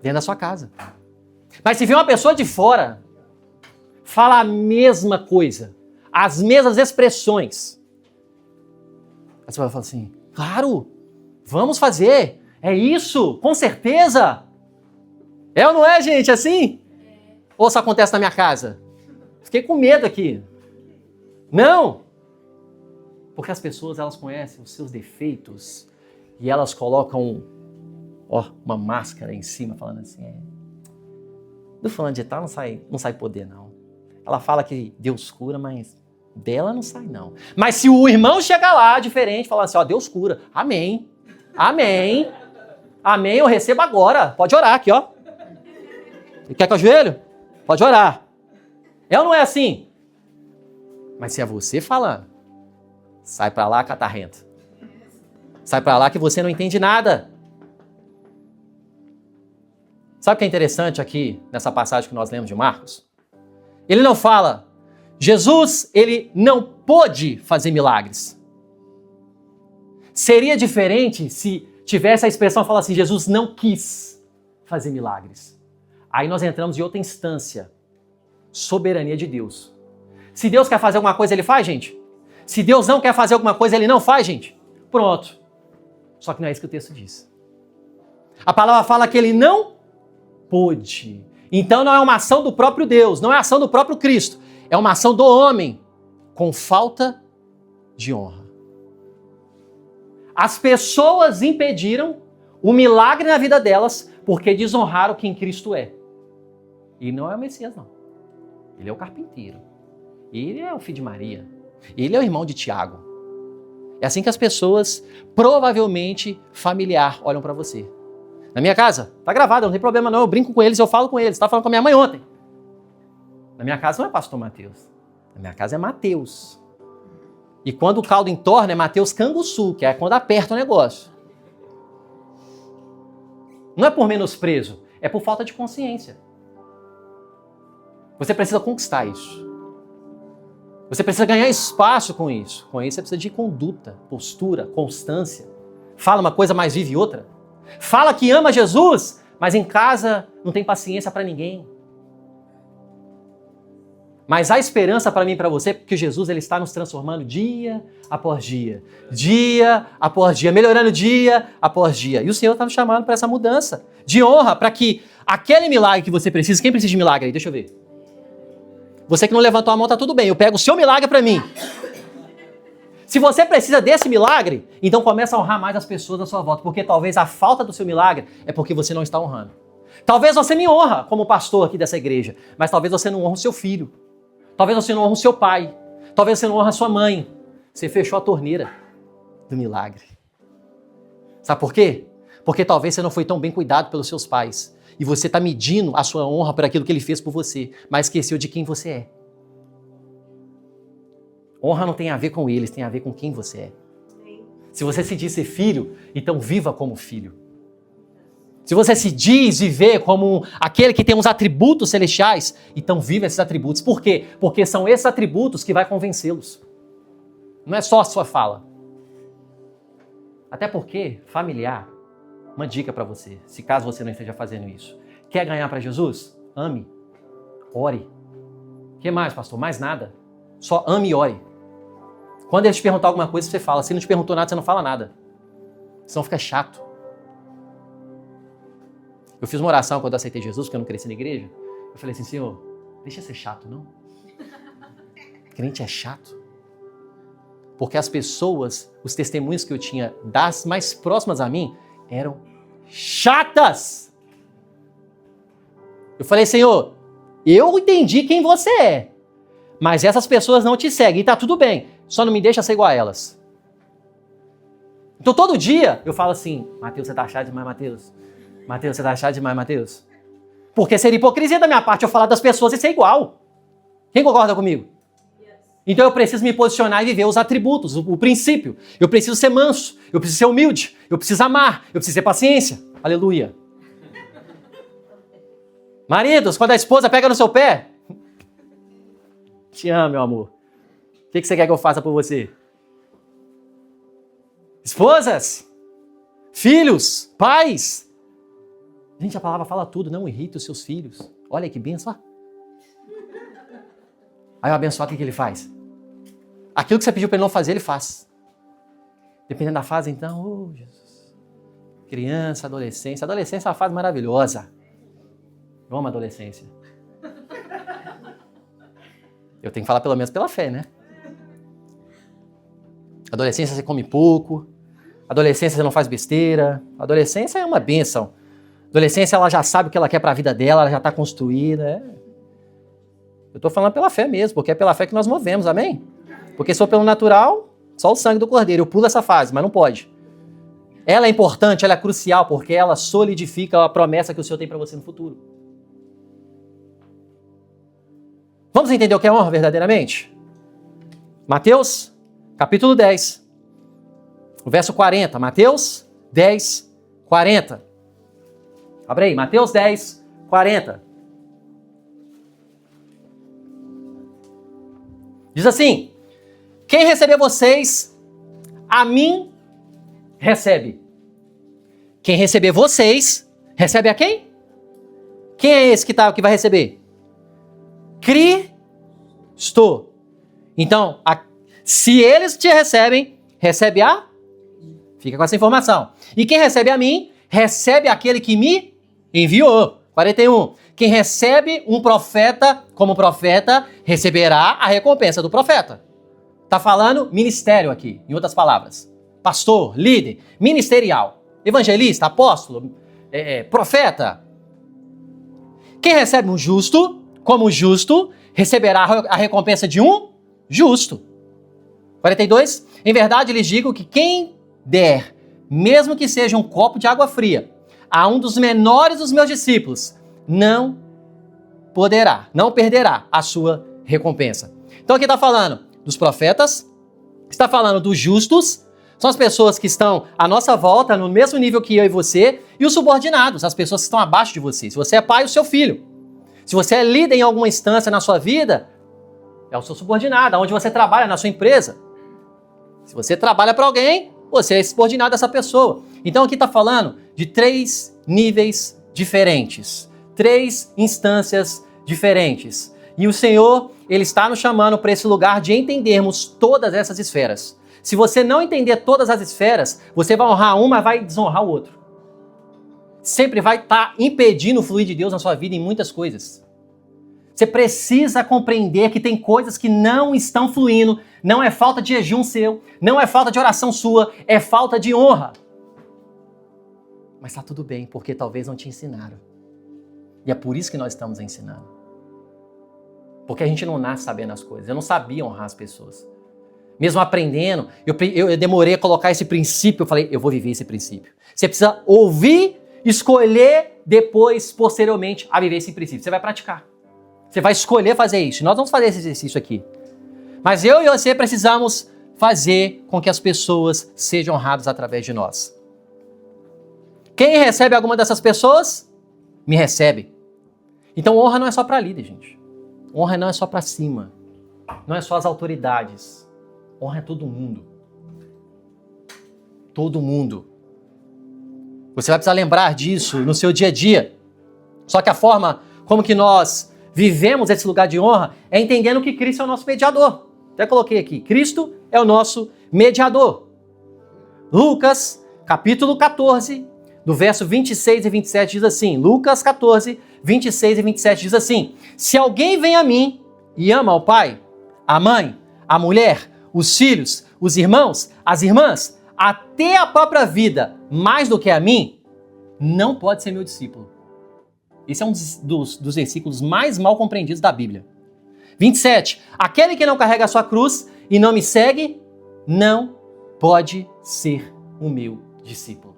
Dentro da sua casa. Mas se vier uma pessoa de fora, fala a mesma coisa, as mesmas expressões, aí você vai falar assim, claro, vamos fazer, é isso, com certeza. É ou não é, gente, assim? Ou isso acontece na minha casa? Fiquei com medo aqui. Não! Porque as pessoas, elas conhecem os seus defeitos e elas colocam uma máscara em cima, falando assim, do fulano de tal não sai poder, não. Ela fala que Deus cura, mas dela não sai, não. Mas se o irmão chegar lá, diferente, falar assim, Deus cura, amém. Amém. Amém, eu recebo agora. Pode orar aqui, ó. Quer que eu ajoelho? Pode orar. É ou não é assim? Mas se é você falando, sai pra lá, catarrento. Sai pra lá que você não entende nada. Sabe o que é interessante aqui nessa passagem que nós lemos de Marcos? Ele não fala, Jesus, ele não pôde fazer milagres. Seria diferente se tivesse a expressão falar assim, Jesus não quis fazer milagres. Aí nós entramos em outra instância, soberania de Deus. Se Deus quer fazer alguma coisa, ele faz, gente? Se Deus não quer fazer alguma coisa, ele não faz, gente? Pronto. Só que não é isso que o texto diz. A palavra fala que ele não pôde. Então não é uma ação do próprio Deus, não é ação do próprio Cristo. É uma ação do homem com falta de honra. As pessoas impediram o milagre na vida delas porque desonraram quem Cristo é. E não é o Messias, não. Ele é o carpinteiro. Ele é o filho de Maria. Ele é o irmão de Tiago. É assim que as pessoas, provavelmente familiar, olham para você. Na minha casa, tá gravado, não tem problema não, eu brinco com eles, eu falo com eles. Estava falando com a minha mãe ontem. Na minha casa não é pastor Mateus. Na minha casa é Mateus. E quando o caldo entorna é Mateus Canguçu, que é quando aperta o negócio. Não é por menosprezo, é por falta de consciência. Você precisa conquistar isso. Você precisa ganhar espaço com isso. Com isso você precisa de conduta, postura, constância. Fala uma coisa, mas vive outra. Fala que ama Jesus, mas em casa não tem paciência para ninguém. Mas há esperança para mim e para você, porque Jesus ele está nos transformando dia após dia. Dia após dia, melhorando dia após dia. E o Senhor está nos chamando para essa mudança de honra, para que aquele milagre que você precisa, quem precisa de milagre aí? Deixa eu ver. Você que não levantou a mão, tá tudo bem. Eu pego o seu milagre para mim. Se você precisa desse milagre, então começa a honrar mais as pessoas à sua volta, porque talvez a falta do seu milagre é porque você não está honrando. Talvez você me honra como pastor aqui dessa igreja, mas talvez você não honra o seu filho. Talvez você não honra o seu pai. Talvez você não honra a sua mãe. Você fechou a torneira do milagre. Sabe por quê? Porque talvez você não foi tão bem cuidado pelos seus pais. E você está medindo a sua honra por aquilo que ele fez por você, mas esqueceu de quem você é. Honra não tem a ver com eles, tem a ver com quem você é. Se você se diz ser filho, então viva como filho. Se você se diz viver como aquele que tem uns atributos celestiais, então viva esses atributos. Por quê? Porque são esses atributos que vai convencê-los. Não é só a sua fala. Até porque, familiar, uma dica para você, se caso você não esteja fazendo isso. Quer ganhar para Jesus? Ame. Ore. O que mais, pastor? Mais nada. Só ame e ore. Quando ele te perguntar alguma coisa, você fala. Se não te perguntou nada, você não fala nada. Senão fica chato. Eu fiz uma oração quando eu aceitei Jesus, porque eu não cresci na igreja. Eu falei assim, Senhor, deixa ser chato, não? Crente é chato. Porque as pessoas, os testemunhos que eu tinha das mais próximas a mim, eram chatas. Eu falei, Senhor, eu entendi quem você é, mas essas pessoas não te seguem, e tá tudo bem, só não me deixa ser igual a elas. Então todo dia eu falo assim, Mateus, você tá chato demais, Mateus. Mateus, você tá chato demais, Mateus. Porque seria hipocrisia da minha parte eu falar das pessoas e ser igual. Quem concorda comigo? Então eu preciso me posicionar e viver os atributos, o princípio. Eu preciso ser manso, eu preciso ser humilde, eu preciso amar, eu preciso ter paciência. Aleluia. Maridos, quando a esposa pega no seu pé, te amo, meu amor. O que você quer que eu faça por você? Esposas, filhos, pais. Gente, a palavra fala tudo, não irrite os seus filhos. Olha que bênção. Aí o abençoado, o que ele faz? Aquilo que você pediu para ele não fazer, ele faz. Dependendo da fase, então, oh, Jesus. Criança, adolescência. Adolescência é uma fase maravilhosa. Eu amo a adolescência. Eu tenho que falar pelo menos pela fé, né? Adolescência você come pouco. Adolescência você não faz besteira. Adolescência é uma bênção. Adolescência ela já sabe o que ela quer para a vida dela, ela já está construída. Eu estou falando pela fé mesmo, porque é pela fé que nós movemos, amém? Porque se for pelo natural, só o sangue do cordeiro. Eu pulo essa fase, mas não pode. Ela é importante, ela é crucial, porque ela solidifica a promessa que o Senhor tem para você no futuro. Vamos entender o que é honra verdadeiramente? Mateus, capítulo 10, o verso 40. Mateus 10, 40. Abre aí, Mateus 10, 40. Diz assim: quem receber vocês, a mim recebe. Quem receber vocês, recebe a quem? Quem é esse que vai receber? Cristo. Então, se eles te recebem, recebe a... Fica com essa informação. E quem recebe a mim, recebe aquele que me enviou. 41. Quem recebe um profeta como profeta, receberá a recompensa do profeta. Está falando ministério aqui, em outras palavras. Pastor, líder, ministerial, evangelista, apóstolo, profeta. Quem recebe um justo, como justo, receberá a recompensa de um justo. 42. Em verdade, lhes digo que quem der, mesmo que seja um copo de água fria, a um dos menores dos meus discípulos, não perderá a sua recompensa. Então aqui está falando dos profetas, está falando dos justos, são as pessoas que estão à nossa volta, no mesmo nível que eu e você, e os subordinados, as pessoas que estão abaixo de você. Se você é pai, o seu filho. Se você é líder em alguma instância na sua vida, é o seu subordinado, onde você trabalha, na sua empresa. Se você trabalha para alguém, você é subordinado dessa pessoa. Então aqui está falando de 3 níveis diferentes, 3 instâncias diferentes. E o Senhor, Ele está nos chamando para esse lugar de entendermos todas essas esferas. Se você não entender todas as esferas, você vai honrar uma, mas vai desonrar o outro. Sempre vai estar impedindo o fluir de Deus na sua vida em muitas coisas. Você precisa compreender que tem coisas que não estão fluindo, não é falta de jejum seu, não é falta de oração sua, é falta de honra. Mas está tudo bem, porque talvez não te ensinaram. E é por isso que nós estamos ensinando. Porque a gente não nasce sabendo as coisas. Eu não sabia honrar as pessoas. Mesmo aprendendo, eu demorei a colocar esse princípio, eu falei, eu vou viver esse princípio. Você precisa ouvir, escolher, depois, posteriormente, a viver esse princípio. Você vai praticar. Você vai escolher fazer isso. Nós vamos fazer esse exercício aqui. Mas eu e você precisamos fazer com que as pessoas sejam honradas através de nós. Quem recebe alguma dessas pessoas, me recebe. Então honra não é só para líder, gente. Honra não é só para cima. Não é só as autoridades. Honra é todo mundo. Todo mundo. Você vai precisar lembrar disso no seu dia a dia. Só que a forma como que nós vivemos esse lugar de honra é entendendo que Cristo é o nosso mediador. Até coloquei aqui. Cristo é o nosso mediador. Lucas, capítulo 14, do verso 26 e 27 diz assim. Lucas 14, 26 e 27 diz assim. Se alguém vem a mim e ama o pai, a mãe, a mulher, os filhos, os irmãos, as irmãs, até a própria vida, mais do que a mim, não pode ser meu discípulo. Esse é um dos versículos mais mal compreendidos da Bíblia. 27. Aquele que não carrega a sua cruz e não me segue, não pode ser o meu discípulo.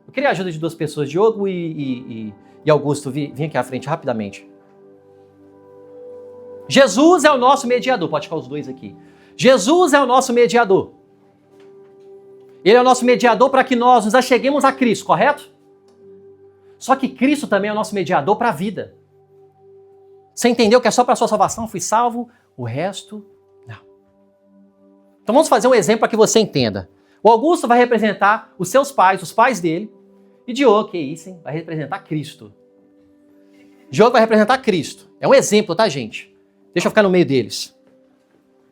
Eu queria a ajuda de 2 pessoas, Diogo e Augusto. Vem aqui à frente rapidamente. Jesus é o nosso mediador. Pode ficar os 2 aqui. Jesus é o nosso mediador. Ele é o nosso mediador para que nós nos acheguemos a Cristo, correto? Só que Cristo também é o nosso mediador para a vida. Você entendeu que é só para a sua salvação, fui salvo, o resto, não. Então vamos fazer um exemplo para que você entenda. O Augusto vai representar os seus pais, os pais dele, e Diogo, que isso, hein? Vai representar Cristo. Diogo vai representar Cristo. É um exemplo, tá, gente? Deixa eu ficar no meio deles.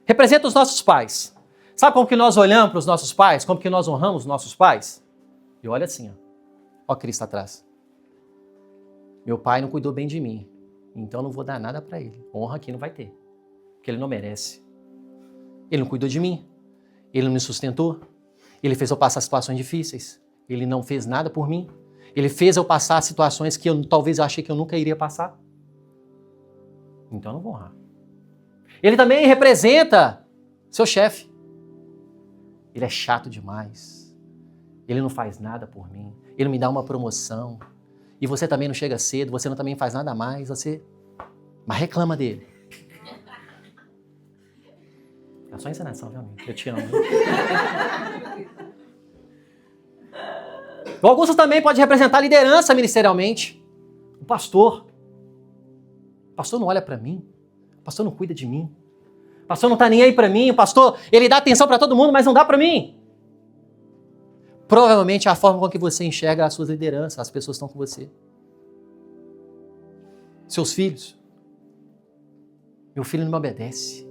Representa os nossos pais. Sabe como que nós olhamos para os nossos pais? Como que nós honramos os nossos pais? E olha assim, ó. Ó Cristo atrás. Meu pai não cuidou bem de mim, então não vou dar nada para ele. Honra aqui não vai ter, porque ele não merece. Ele não cuidou de mim, ele não me sustentou, ele fez eu passar situações difíceis, ele não fez nada por mim, ele fez eu passar situações que talvez eu achei que eu nunca iria passar. Então eu não vou honrar. Ele também representa seu chefe. Ele é chato demais. Ele não faz nada por mim. Ele não me dá uma promoção. E você também não chega cedo, você não também faz nada mais, mas reclama dele. É só encenação, viu, amigo? Eu te amo. O Augusto também pode representar a liderança ministerialmente. O pastor. O pastor não olha para mim. O pastor não cuida de mim. O pastor não está nem aí para mim. O pastor, ele dá atenção para todo mundo, mas não dá para mim. Provavelmente é a forma com que você enxerga as suas lideranças, as pessoas que estão com você. Seus filhos. Meu filho não me obedece.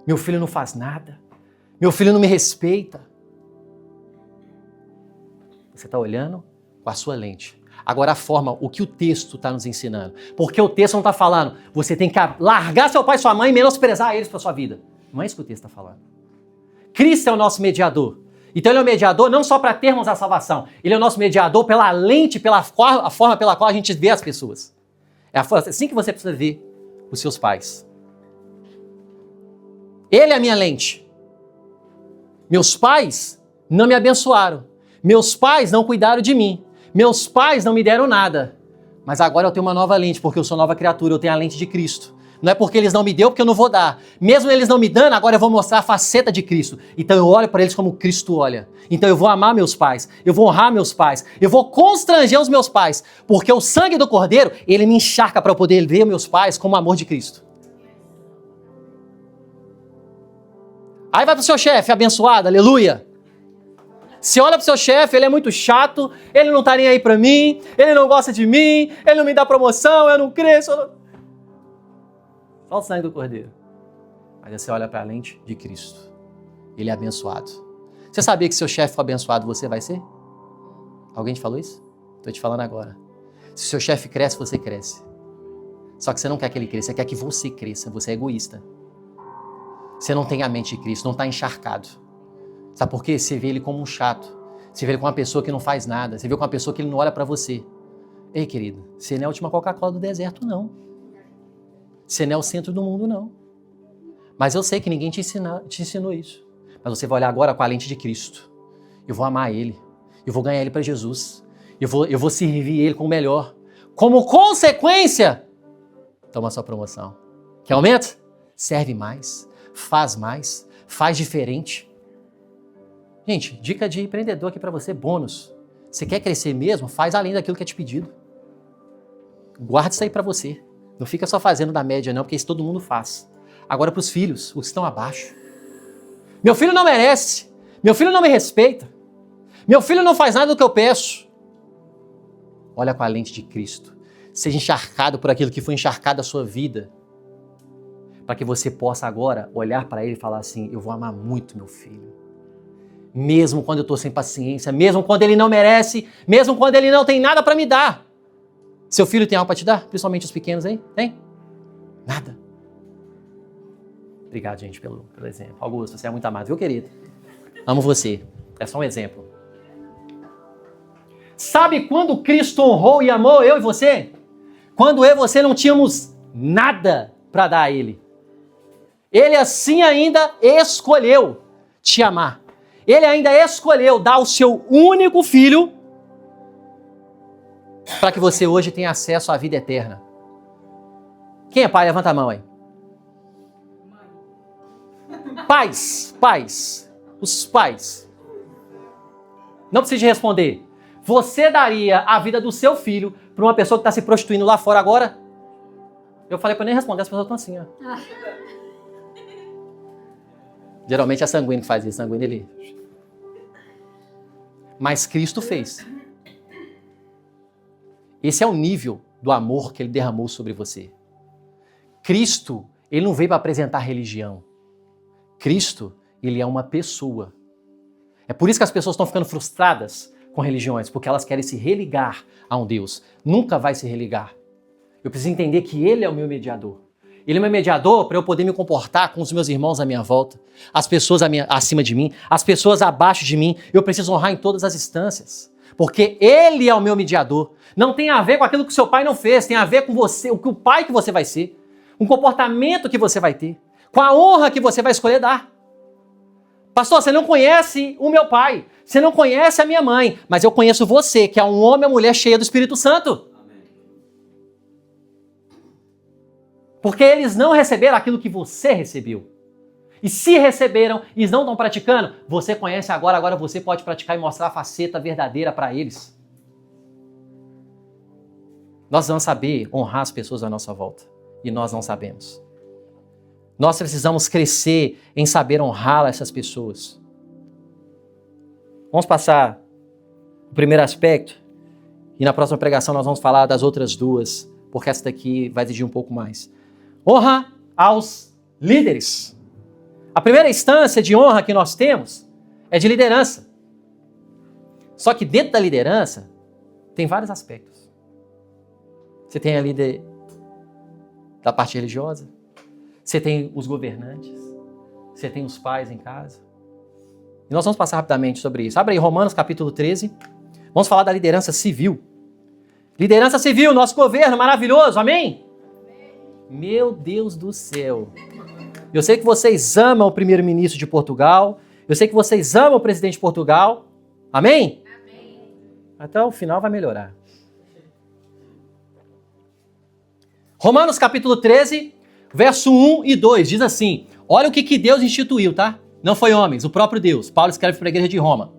Meu filho não faz nada. Meu filho não me respeita. Você está olhando com a sua lente. Agora a forma, o que o texto está nos ensinando. Porque o texto não está falando, você tem que largar seu pai e sua mãe e menosprezar eles para sua vida. Não é isso que o texto está falando. Cristo é o nosso mediador. Então ele é o mediador não só para termos a salvação. Ele é o nosso mediador pela lente, a forma pela qual a gente vê as pessoas. É assim que você precisa ver os seus pais. Ele é a minha lente. Meus pais não me abençoaram. Meus pais não cuidaram de mim. Meus pais não me deram nada. Mas agora eu tenho uma nova lente, porque eu sou nova criatura, eu tenho a lente de Cristo. Não é porque eles não me deu, porque eu não vou dar. Mesmo eles não me dando, agora eu vou mostrar a faceta de Cristo. Então eu olho para eles como Cristo olha. Então eu vou amar meus pais, eu vou honrar meus pais, eu vou constranger os meus pais, porque o sangue do Cordeiro, ele me encharca para eu poder ver meus pais como o amor de Cristo. Aí vai pro seu chefe, abençoado, aleluia. Você olha pro seu chefe, ele é muito chato, ele não tá nem aí pra mim, ele não gosta de mim, ele não me dá promoção, eu não cresço. Só o sangue do Cordeiro. Mas aí você olha para a lente de Cristo. Ele é abençoado. Você sabia que se seu chefe for abençoado, você vai ser? Alguém te falou isso? Estou te falando agora. Se seu chefe cresce, você cresce. Só que você não quer que ele cresça, você quer que você cresça. Você é egoísta. Você não tem a mente de Cristo, não está encharcado. Sabe por quê? Você vê ele como um chato. Você vê ele como uma pessoa que não faz nada. Você vê como uma pessoa que ele não olha para você. Ei, querido, você não é a última Coca-Cola do deserto, não. Você não é o centro do mundo, não. Mas eu sei que ninguém te ensinou isso. Mas você vai olhar agora com a lente de Cristo. Eu vou amar ele. Eu vou ganhar ele para Jesus. Eu vou servir ele com o melhor. Como consequência, toma a sua promoção. Quer aumento? Serve mais. Faz diferente. Gente, dica de empreendedor aqui para você, bônus. Você quer crescer mesmo? Faz além daquilo que é te pedido. Guarda isso aí para você. Não fica só fazendo da média não, porque isso todo mundo faz. Agora para os filhos, os que estão abaixo. Meu filho não merece. Meu filho não me respeita. Meu filho não faz nada do que eu peço. Olha com a lente de Cristo. Seja encharcado por aquilo que foi encharcado a sua vida. Para que você possa agora olhar para ele e falar assim, eu vou amar muito meu filho. Mesmo quando eu estou sem paciência, mesmo quando ele não merece, mesmo quando ele não tem nada para me dar. Seu filho tem algo para te dar? Principalmente os pequenos aí? Tem? Nada. Obrigado, gente, pelo exemplo. Augusto, você é muito amado, viu, querido? Amo você. É só um exemplo. Sabe quando Cristo honrou e amou eu e você? Quando eu e você não tínhamos nada para dar a Ele. Ele assim ainda escolheu te amar. Ele ainda escolheu dar o seu único filho para que você hoje tenha acesso à vida eterna. Quem é pai? Levanta a mão aí. Pais. Os pais. Não precisa de responder. Você daria a vida do seu filho para uma pessoa que está se prostituindo lá fora agora? Eu falei para nem responder, as pessoas estão assim, ó. Geralmente é sanguíneo que faz isso, sanguíneo ele. Mas Cristo fez. Esse é o nível do amor que ele derramou sobre você. Cristo, ele não veio para apresentar religião. Cristo, ele é uma pessoa. É por isso que as pessoas estão ficando frustradas com religiões, porque elas querem se religar a um Deus. Nunca vai se religar. Eu preciso entender que ele é o meu mediador. Ele é o meu mediador para eu poder me comportar com os meus irmãos à minha volta, as pessoas acima de mim, as pessoas abaixo de mim. Eu preciso honrar em todas as instâncias. Porque ele é o meu mediador. Não tem a ver com aquilo que seu pai não fez, tem a ver com você, o pai que você vai ser, um comportamento que você vai ter, com a honra que você vai escolher dar. Pastor, você não conhece o meu pai, você não conhece a minha mãe, mas eu conheço você, que é um homem ou mulher cheia do Espírito Santo. Porque eles não receberam aquilo que você recebeu. E se receberam e não estão praticando, você conhece agora você pode praticar e mostrar a faceta verdadeira para eles. Nós vamos saber honrar as pessoas à nossa volta. E nós não sabemos. Nós precisamos crescer em saber honrar essas pessoas. Vamos passar o primeiro aspecto. E na próxima pregação nós vamos falar das outras duas. Porque essa daqui vai exigir um pouco mais. Honra aos líderes. A primeira instância de honra que nós temos é de liderança. Só que dentro da liderança tem vários aspectos. Você tem a líder da parte religiosa, você tem os governantes, você tem os pais em casa. E nós vamos passar rapidamente sobre isso. Abre aí Romanos capítulo 13. Vamos falar da liderança civil. Liderança civil, nosso governo maravilhoso, amém? Meu Deus do céu. Eu sei que vocês amam o primeiro-ministro de Portugal. Eu sei que vocês amam o presidente de Portugal. Amém? Amém. Até o final vai melhorar. Romanos capítulo 13, verso 1 e 2, diz assim, olha o que Deus instituiu, tá? Não foi homens, o próprio Deus. Paulo escreve para a igreja de Roma.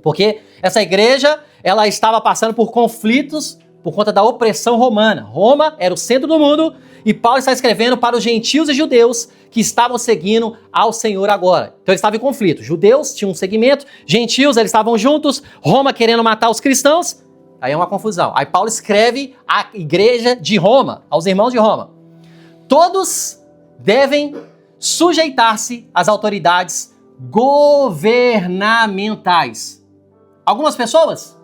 Porque essa igreja, ela estava passando por conflitos por conta da opressão romana. Roma era o centro do mundo e Paulo está escrevendo para os gentios e judeus que estavam seguindo ao Senhor agora. Então eles estavam em conflito. Judeus tinham um segmento, gentios, eles estavam juntos, Roma querendo matar os cristãos. Aí é uma confusão. Aí Paulo escreve à igreja de Roma, aos irmãos de Roma. Todos devem sujeitar-se às autoridades governamentais. Algumas pessoas?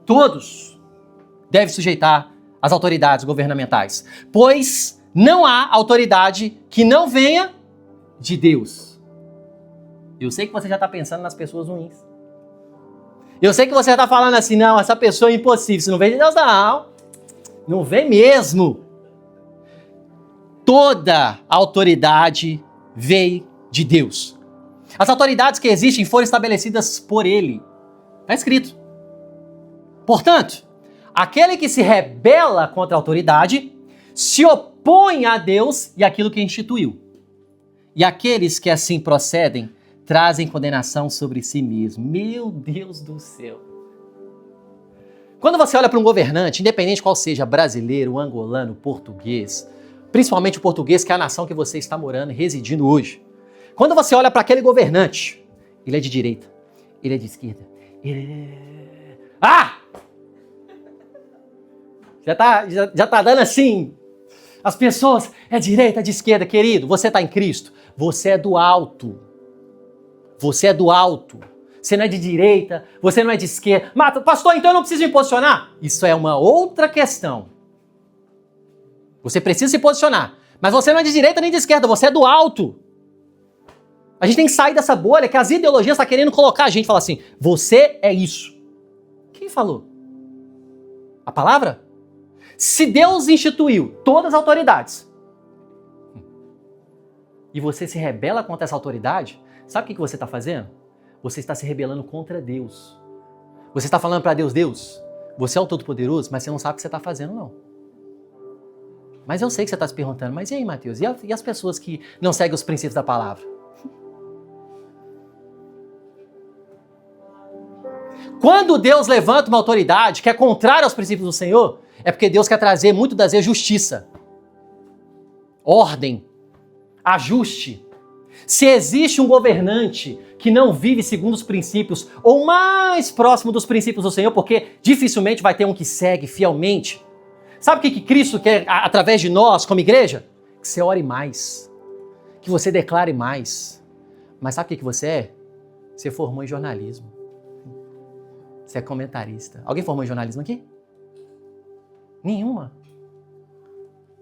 Todos devem sujeitar às autoridades governamentais. Pois não há autoridade que não venha de Deus. Eu sei que você já está pensando nas pessoas ruins. Eu sei que você está falando assim, não, essa pessoa é impossível. Se não vem de Deus, não. Não vem mesmo. Toda autoridade veio de Deus. As autoridades que existem foram estabelecidas por Ele. Está escrito. Portanto, aquele que se rebela contra a autoridade se opõe a Deus e aquilo que instituiu. E aqueles que assim procedem trazem condenação sobre si mesmo. Meu Deus do céu. Quando você olha para um governante, independente qual seja, brasileiro, angolano, português, principalmente o português, que é a nação que você está morando e residindo hoje. Quando você olha para aquele governante, ele é de direita, ele é de esquerda, ele é... Ah! Já tá dando assim. As pessoas, é direita, é de esquerda, querido, você está em Cristo, você é do alto. Você é do alto. Você não é de direita, você não é de esquerda. Mas, pastor, então eu não preciso me posicionar? Isso é uma outra questão. Você precisa se posicionar. Mas você não é de direita nem de esquerda, você é do alto. A gente tem que sair dessa bolha que as ideologias estão querendo colocar a gente. Falar assim, você é isso. Quem falou? A palavra? Se Deus instituiu todas as autoridades e você se rebela contra essa autoridade, sabe o que você está fazendo? Você está se rebelando contra Deus. Você está falando para Deus, Deus, você é o Todo-Poderoso, mas você não sabe o que você está fazendo, não. Mas eu sei que você está se perguntando, mas e aí, Mateus? E as pessoas que não seguem os princípios da palavra? Quando Deus levanta uma autoridade que é contrária aos princípios do Senhor, é porque Deus quer trazer, muito das vezes, justiça, ordem, ajuste. Se existe um governante que não vive segundo os princípios, ou mais próximo dos princípios do Senhor, porque dificilmente vai ter um que segue fielmente. Sabe o que Cristo quer através de nós, como igreja? Que você ore mais, que você declare mais. Mas sabe o que você é? Você formou em jornalismo. Você é comentarista. Alguém formou em jornalismo aqui? Nenhuma.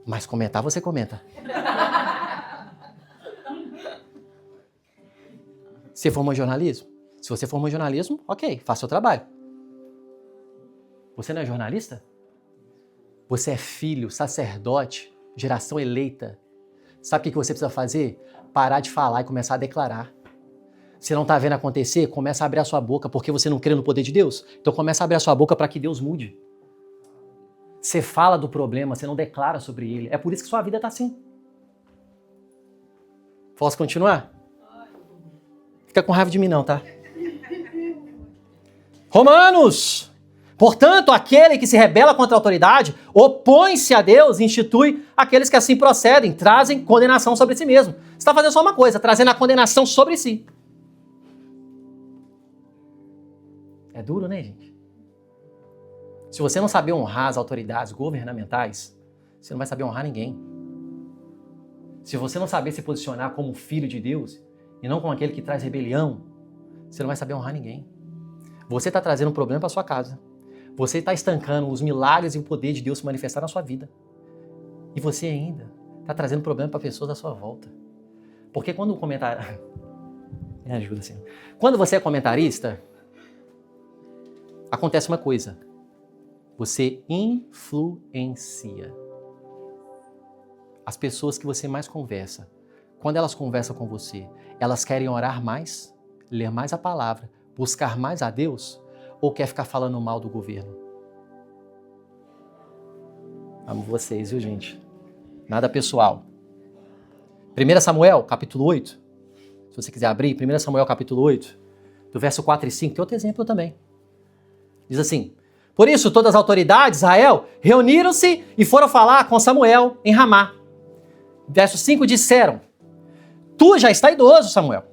Mas comentar, você comenta. Você formou em jornalismo? Se você formou em jornalismo, ok, faça o seu trabalho. Você não é jornalista? Você é filho, sacerdote, geração eleita. Sabe o que você precisa fazer? Parar de falar e começar a declarar. Você não está vendo acontecer? Começa a abrir a sua boca, porque você não crê no poder de Deus? Então começa a abrir a sua boca para que Deus mude. Você fala do problema, você não declara sobre ele. É por isso que sua vida está assim. Posso continuar? Fica com raiva de mim não, tá? Romanos! Portanto, aquele que se rebela contra a autoridade, opõe-se a Deus e institui aqueles que assim procedem, trazem condenação sobre si mesmo. Você está fazendo só uma coisa, trazendo a condenação sobre si. É duro, né, gente? Se você não saber honrar as autoridades governamentais, você não vai saber honrar ninguém. Se você não saber se posicionar como filho de Deus e não como aquele que traz rebelião, você não vai saber honrar ninguém. Você está trazendo um problema para sua casa. Você está estancando os milagres e o poder de Deus se manifestar na sua vida. E você ainda está trazendo problema para pessoas à sua volta. Porque quando o comentário... Me ajuda, assim. Quando você é comentarista, acontece uma coisa. Você influencia as pessoas que você mais conversa. Quando elas conversam com você, elas querem orar mais, ler mais a palavra, buscar mais a Deus, ou quer ficar falando mal do governo? Amo vocês, viu, gente? Nada pessoal. 1 Samuel, capítulo 8. Se você quiser abrir, 1 Samuel, capítulo 8, do verso 4 e 5, tem outro exemplo também. Diz assim: por isso, todas as autoridades de Israel reuniram-se e foram falar com Samuel em Ramá. Verso 5, disseram: tu já está idoso, Samuel,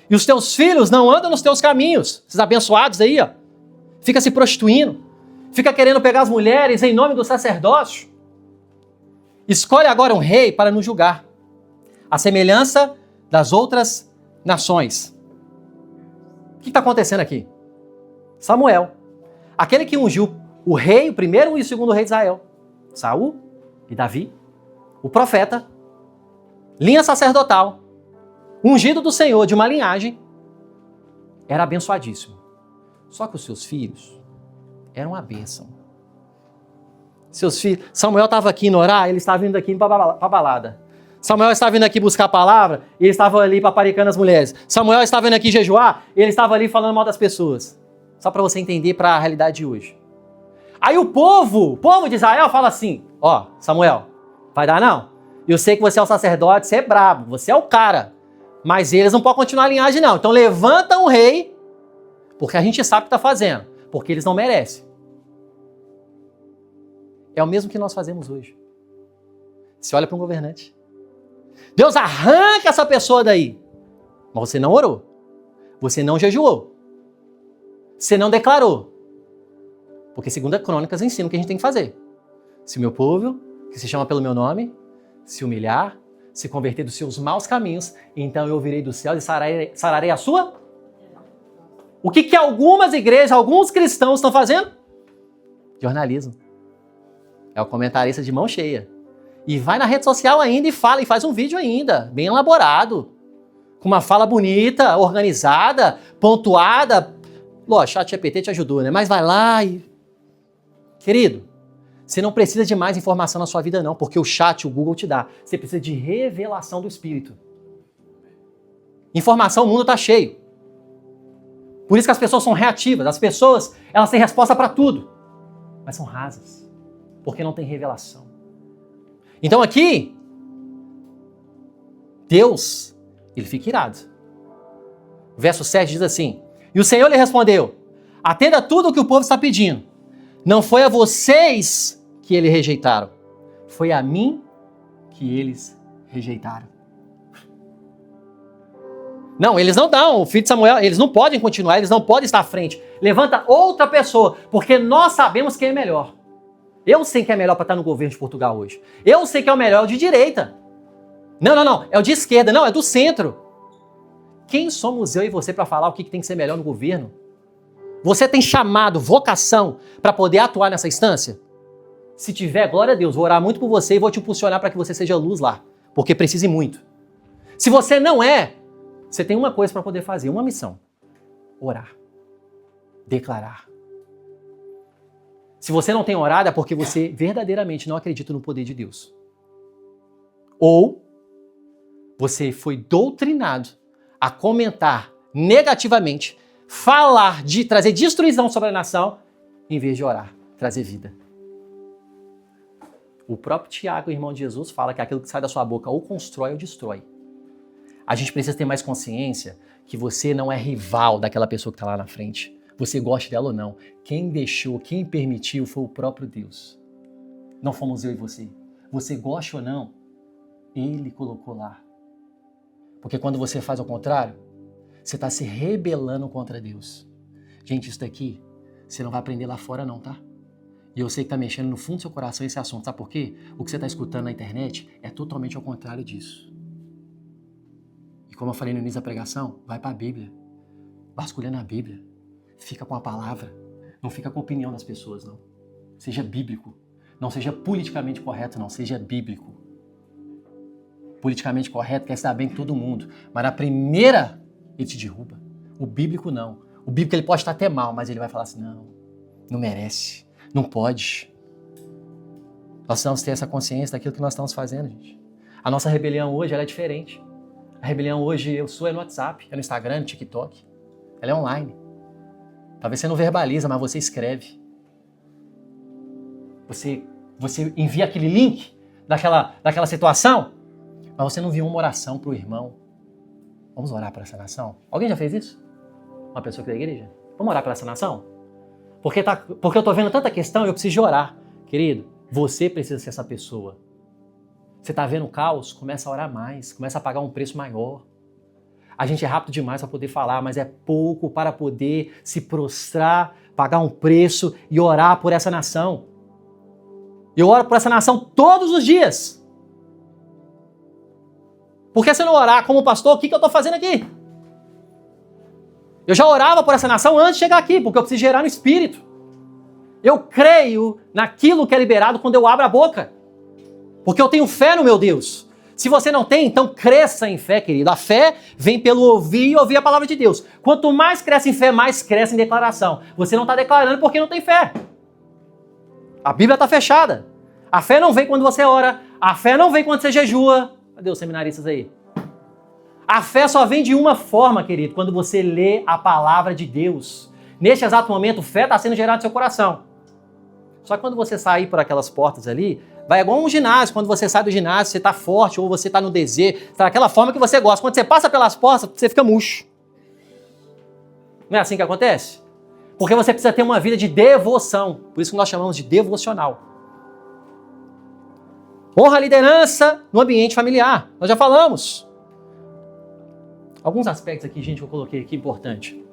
e os teus filhos não andam nos teus caminhos. Esses abençoados aí, ó, fica se prostituindo, fica querendo pegar as mulheres em nome do sacerdócio. Escolhe agora um rei para nos julgar, à semelhança das outras nações. O que está acontecendo aqui? Samuel, aquele que ungiu o rei, o primeiro e o segundo rei de Israel, Saul e Davi, o profeta, linha sacerdotal, ungido do Senhor de uma linhagem, era abençoadíssimo. Só que os seus filhos eram a bênção. Seus filhos, Samuel estava aqui em orar, ele estava vindo aqui para a balada. Samuel estava vindo aqui buscar a palavra, e ele estava ali paparicando as mulheres. Samuel estava vindo aqui jejuar, e ele estava ali falando mal das pessoas. Só para você entender para a realidade de hoje. Aí o povo de Israel fala assim: ó, Samuel, vai dar não? Eu sei que você é o sacerdote, você é brabo, você é o cara. Mas eles não podem continuar a linhagem não. Então levanta um rei, porque a gente sabe o que está fazendo, porque eles não merecem. É o mesmo que nós fazemos hoje. Você olha para um governante. Deus arranca essa pessoa daí. Mas você não orou. Você não jejuou. Você não declarou. Porque 2 Crônicas ensina o que a gente tem que fazer. Se o meu povo, que se chama pelo meu nome, se humilhar, se converter dos seus maus caminhos, então eu virei do céu e sararei a sua... O que algumas igrejas, alguns cristãos estão fazendo? Jornalismo. É o comentarista de mão cheia. E vai na rede social ainda e fala, e faz um vídeo ainda, bem elaborado. Com uma fala bonita, organizada, pontuada. Lógico, ChatGPT te ajudou, né? Mas vai lá e... Querido, você não precisa de mais informação na sua vida não, porque o chat, o Google te dá. Você precisa de revelação do Espírito. Informação, o mundo está cheio. Por isso que as pessoas são reativas. As pessoas, elas têm resposta para tudo. Mas são rasas. Porque não tem revelação. Então aqui, Deus, ele fica irado. Verso 7 diz assim: e o Senhor lhe respondeu: atenda tudo o que o povo está pedindo. Não foi a vocês que eles rejeitaram, foi a mim que eles rejeitaram. Não, eles não dão, o filho de Samuel, eles não podem continuar, eles não podem estar à frente. Levanta outra pessoa, porque nós sabemos quem é melhor. Eu sei que é melhor para estar no governo de Portugal hoje. Eu sei que é o melhor, é o de direita. Não, é o de esquerda, não, é do centro. Quem somos eu e você para falar o que tem que ser melhor no governo? Você tem chamado, vocação, para poder atuar nessa instância? Se tiver, glória a Deus, vou orar muito por você e vou te impulsionar para que você seja luz lá, porque precise muito. Se você não é, você tem uma coisa para poder fazer, uma missão: orar, declarar. Se você não tem orado, é porque você verdadeiramente não acredita no poder de Deus. Ou você foi doutrinado a comentar negativamente, falar, de trazer destruição sobre a nação, em vez de orar, trazer vida. O próprio Tiago, irmão de Jesus, fala que aquilo que sai da sua boca ou constrói ou destrói. A gente precisa ter mais consciência que você não é rival daquela pessoa que está lá na frente. Você gosta dela ou não. Quem deixou, quem permitiu foi o próprio Deus. Não fomos eu e você. Você gosta ou não, Ele colocou lá. Porque quando você faz ao contrário, você está se rebelando contra Deus. Gente, isso daqui, você não vai aprender lá fora não, tá? E eu sei que está mexendo no fundo do seu coração esse assunto. Sabe por quê? O que você está escutando na internet é totalmente ao contrário disso. E como eu falei no início da pregação, vai para a Bíblia. Vasculha na Bíblia. Fica com a palavra. Não fica com a opinião das pessoas, não. Seja bíblico. Não seja politicamente correto, não. Seja bíblico. Politicamente correto quer se dar bem com todo mundo. Mas na primeira, ele te derruba. O bíblico, não. O bíblico, ele pode estar até mal, mas ele vai falar assim, não merece. Não pode. Nós precisamos ter essa consciência daquilo que nós estamos fazendo, gente. A nossa rebelião hoje, ela é diferente. A rebelião hoje, é no WhatsApp, é no Instagram, no TikTok. Ela é online. Talvez você não verbaliza, mas você escreve. Você envia aquele link daquela situação, mas você não envia uma oração para o irmão. Vamos orar para essa nação? Alguém já fez isso? Uma pessoa aqui da igreja? Vamos orar para essa nação? Porque eu estou vendo tanta questão e eu preciso de orar. Querido, você precisa ser essa pessoa. Você está vendo o caos? Começa a orar mais, começa a pagar um preço maior. A gente é rápido demais para poder falar, mas é pouco para poder se prostrar, pagar um preço e orar por essa nação. Eu oro por essa nação todos os dias. Por que você não orar como pastor? O que eu estou fazendo aqui? Eu já orava por essa nação antes de chegar aqui, porque eu preciso gerar no Espírito. Eu creio naquilo que é liberado quando eu abro a boca. Porque eu tenho fé no meu Deus. Se você não tem, então cresça em fé, querido. A fé vem pelo ouvir e ouvir a palavra de Deus. Quanto mais cresce em fé, mais cresce em declaração. Você não está declarando porque não tem fé. A Bíblia está fechada. A fé não vem quando você ora. A fé não vem quando você jejua. Cadê os seminaristas aí? A fé só vem de uma forma, querido, quando você lê a palavra de Deus. Neste exato momento, fé está sendo gerada no seu coração. Só que quando você sair por aquelas portas ali, vai igual um ginásio. Quando você sai do ginásio, você está forte ou você está no desejo, está daquela forma que você gosta. Quando você passa pelas portas, você fica murcho. Não é assim que acontece? Porque você precisa ter uma vida de devoção. Por isso que nós chamamos de devocional. Honra a liderança no ambiente familiar. Nós já falamos. Alguns aspectos aqui, gente, que eu coloquei aqui importante.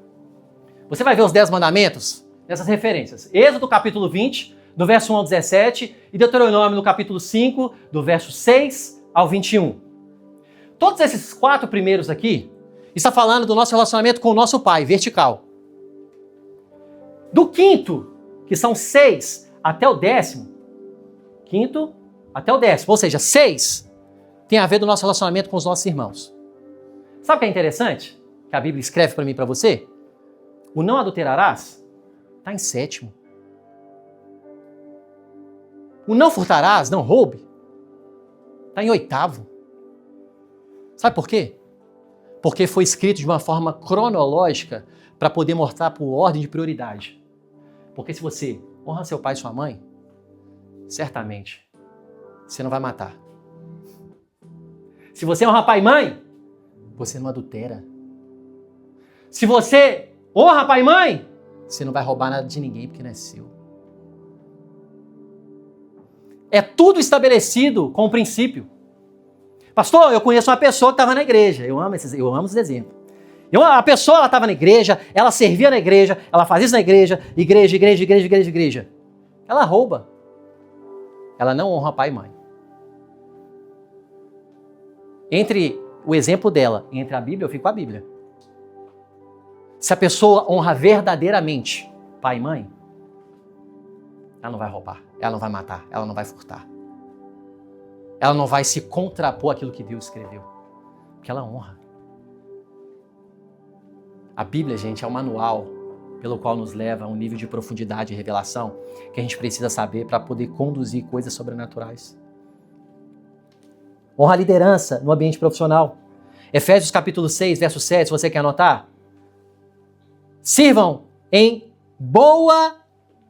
Você vai ver os 10 mandamentos nessas referências. Êxodo capítulo 20, do verso 1 ao 17, e Deuteronômio no capítulo 5, do verso 6 ao 21. Todos esses 4 primeiros aqui está falando do nosso relacionamento com o nosso Pai, vertical. Do 5º, que são 6, até o 10º, 5º até o 10º, ou seja, 6, tem a ver do nosso relacionamento com os nossos irmãos. Sabe o que é interessante? Que a Bíblia escreve para mim e para você? O não adulterarás está em 7º. O não furtarás, não roube, está em 8º. Sabe por quê? Porque foi escrito de uma forma cronológica para poder mostrar por ordem de prioridade. Porque se você honra seu pai e sua mãe, certamente você não vai matar. Se você honra pai e mãe, você não adultera. Se você honra pai e mãe, você não vai roubar nada de ninguém porque não é seu. É tudo estabelecido com o princípio. Pastor, eu conheço uma pessoa que estava na igreja. Eu amo os exemplos. A pessoa estava na igreja, ela servia na igreja, ela fazia isso na igreja, igreja. Ela rouba. Ela não honra pai e mãe. Entre o exemplo dela e entre a Bíblia, eu fico com a Bíblia. Se a pessoa honra verdadeiramente pai e mãe, ela não vai roubar, ela não vai matar, ela não vai furtar. Ela não vai se contrapor àquilo que Deus escreveu, porque ela honra. A Bíblia, gente, é o manual pelo qual nos leva a um nível de profundidade e revelação que a gente precisa saber para poder conduzir coisas sobrenaturais. Honra a liderança no ambiente profissional. Efésios capítulo 6, verso 7, se você quer anotar. Sirvam em boa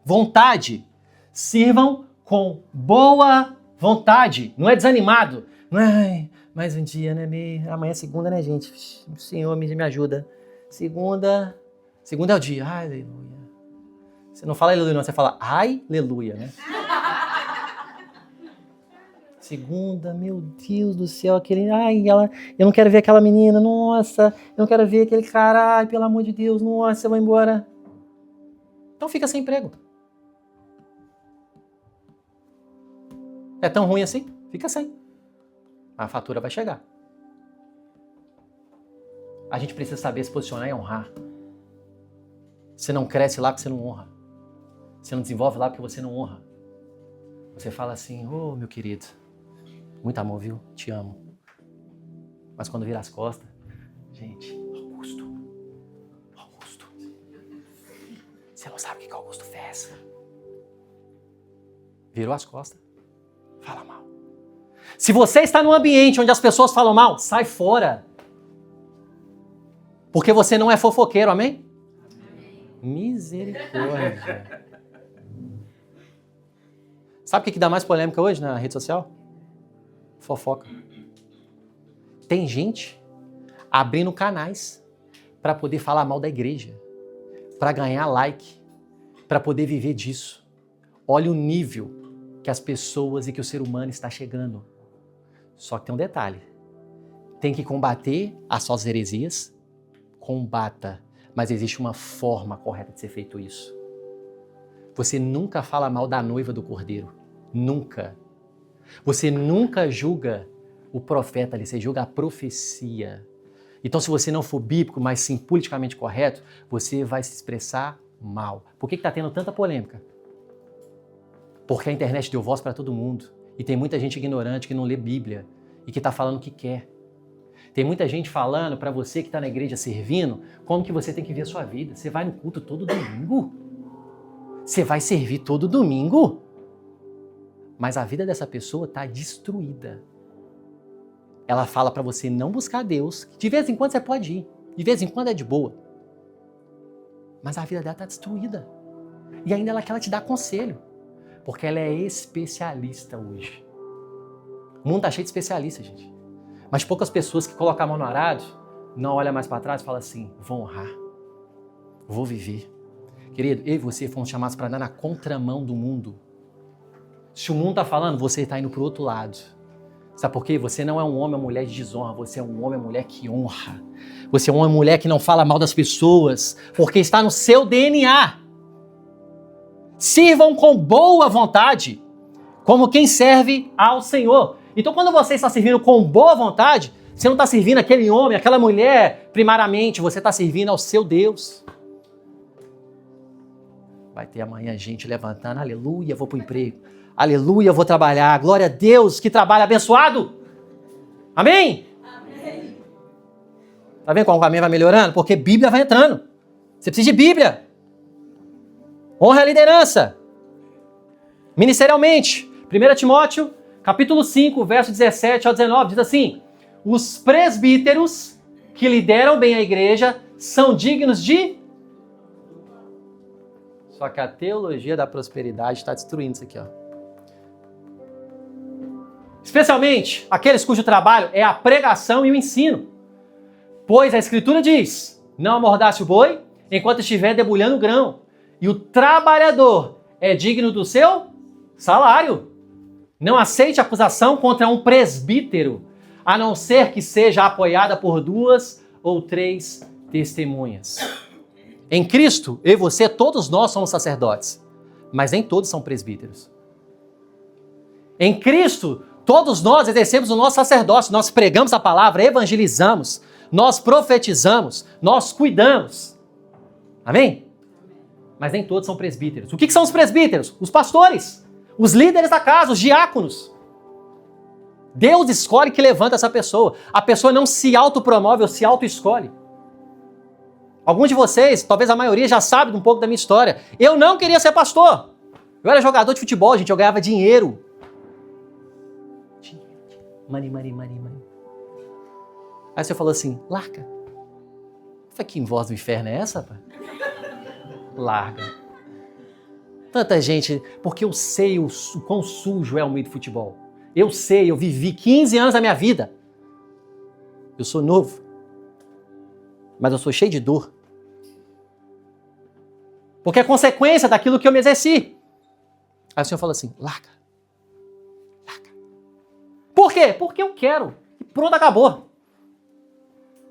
vontade. Sirvam com boa vontade. Não é desanimado. Não é, ai, mais um dia, né? Amanhã é segunda, né, gente? O Senhor me ajuda. Segunda é o dia. Ai, aleluia. Você não fala aleluia, não. Você fala ai, aleluia, né? Segunda, meu Deus do céu, aquele... Ai, eu não quero ver aquela menina, nossa. Eu não quero ver aquele cara, ai, pelo amor de Deus, nossa, eu vou embora. Então fica sem emprego. É tão ruim assim? Fica sem. A fatura vai chegar. A gente precisa saber se posicionar e honrar. Você não cresce lá porque você não honra. Você não desenvolve lá porque você não honra. Você fala assim, ô meu querido, muito amor, viu? Te amo. Mas quando vira as costas, gente, Augusto, você não sabe o que Augusto fez. Virou as costas, fala mal. Se você está num ambiente onde as pessoas falam mal, sai fora. Porque você não é fofoqueiro, amém? Misericórdia. Sabe o que dá mais polêmica hoje na rede social? Fofoca. Tem gente abrindo canais para poder falar mal da igreja, para ganhar like, para poder viver disso. Olha o nível que as pessoas e que o ser humano está chegando. Só que tem um detalhe. Tem que combater as suas heresias. Combata. Mas existe uma forma correta de ser feito isso. Você nunca fala mal da noiva do cordeiro. Nunca. Você nunca julga o profeta ali, você julga a profecia. Então, se você não for bíblico, mas sim politicamente correto, você vai se expressar mal. Por que está tendo tanta polêmica? Porque a internet deu voz para todo mundo. E tem muita gente ignorante que não lê Bíblia e que está falando o que quer. Tem muita gente falando para você que está na igreja servindo, como que você tem que ver a sua vida. Você vai no culto todo domingo? Você vai servir todo domingo? Mas a vida dessa pessoa está destruída. Ela fala para você não buscar Deus, que de vez em quando você pode ir, de vez em quando é de boa. Mas a vida dela está destruída. E ainda ela quer te dar conselho, porque ela é especialista hoje. O mundo está cheio de especialistas, gente. Mas poucas pessoas que colocam a mão no arado, não olham mais para trás e falam assim, vou honrar, vou viver. Querido, eu e você fomos chamados para andar na contramão do mundo. Se o mundo está falando, você está indo para o outro lado. Sabe por quê? Você não é um homem ou mulher de desonra, você é um homem ou mulher que honra. Você é um homem ou mulher que não fala mal das pessoas, porque está no seu DNA. Sirvam com boa vontade, como quem serve ao Senhor. Então, quando você está servindo com boa vontade, você não está servindo aquele homem, aquela mulher, primariamente, você está servindo ao seu Deus. Vai ter amanhã gente levantando, aleluia, vou para o emprego. Aleluia, eu vou trabalhar. Glória a Deus, que trabalho abençoado. Amém? Amém. Tá vendo como o caminho vai melhorando? Porque Bíblia vai entrando. Você precisa de Bíblia. Honra a liderança. Ministerialmente. 1 Timóteo, capítulo 5, verso 17 ao 19, diz assim, os presbíteros que lideram bem a igreja são dignos de... Só que a teologia da prosperidade está destruindo isso aqui, ó. Especialmente aqueles cujo trabalho é a pregação e o ensino. Pois a Escritura diz, não amordace o boi enquanto estiver debulhando o grão. E o trabalhador é digno do seu salário. Não aceite acusação contra um presbítero, a não ser que seja apoiada por 2 ou 3 testemunhas. Em Cristo, eu e você, todos nós somos sacerdotes, mas nem todos são presbíteros. Em Cristo, todos nós exercemos o nosso sacerdócio, nós pregamos a palavra, evangelizamos, nós profetizamos, nós cuidamos. Amém? Mas nem todos são presbíteros. O que são os presbíteros? Os pastores, os líderes da casa, os diáconos. Deus escolhe que levanta essa pessoa. A pessoa não se autopromove ou se autoescolhe. Alguns de vocês, talvez a maioria, já sabe um pouco da minha história. Eu não queria ser pastor. Eu era jogador de futebol, gente, eu ganhava dinheiro. Money. Aí você falou assim, larga. Eu falei, que voz do inferno é essa, rapaz? larga. Tanta gente, porque eu sei o quão sujo é o meio do futebol. Eu sei, eu vivi 15 anos da minha vida. Eu sou novo, mas eu sou cheio de dor. Porque é consequência daquilo que eu me exerci. Aí o Senhor fala assim, larga. Larga. Por quê? Porque eu quero. E pronto, acabou.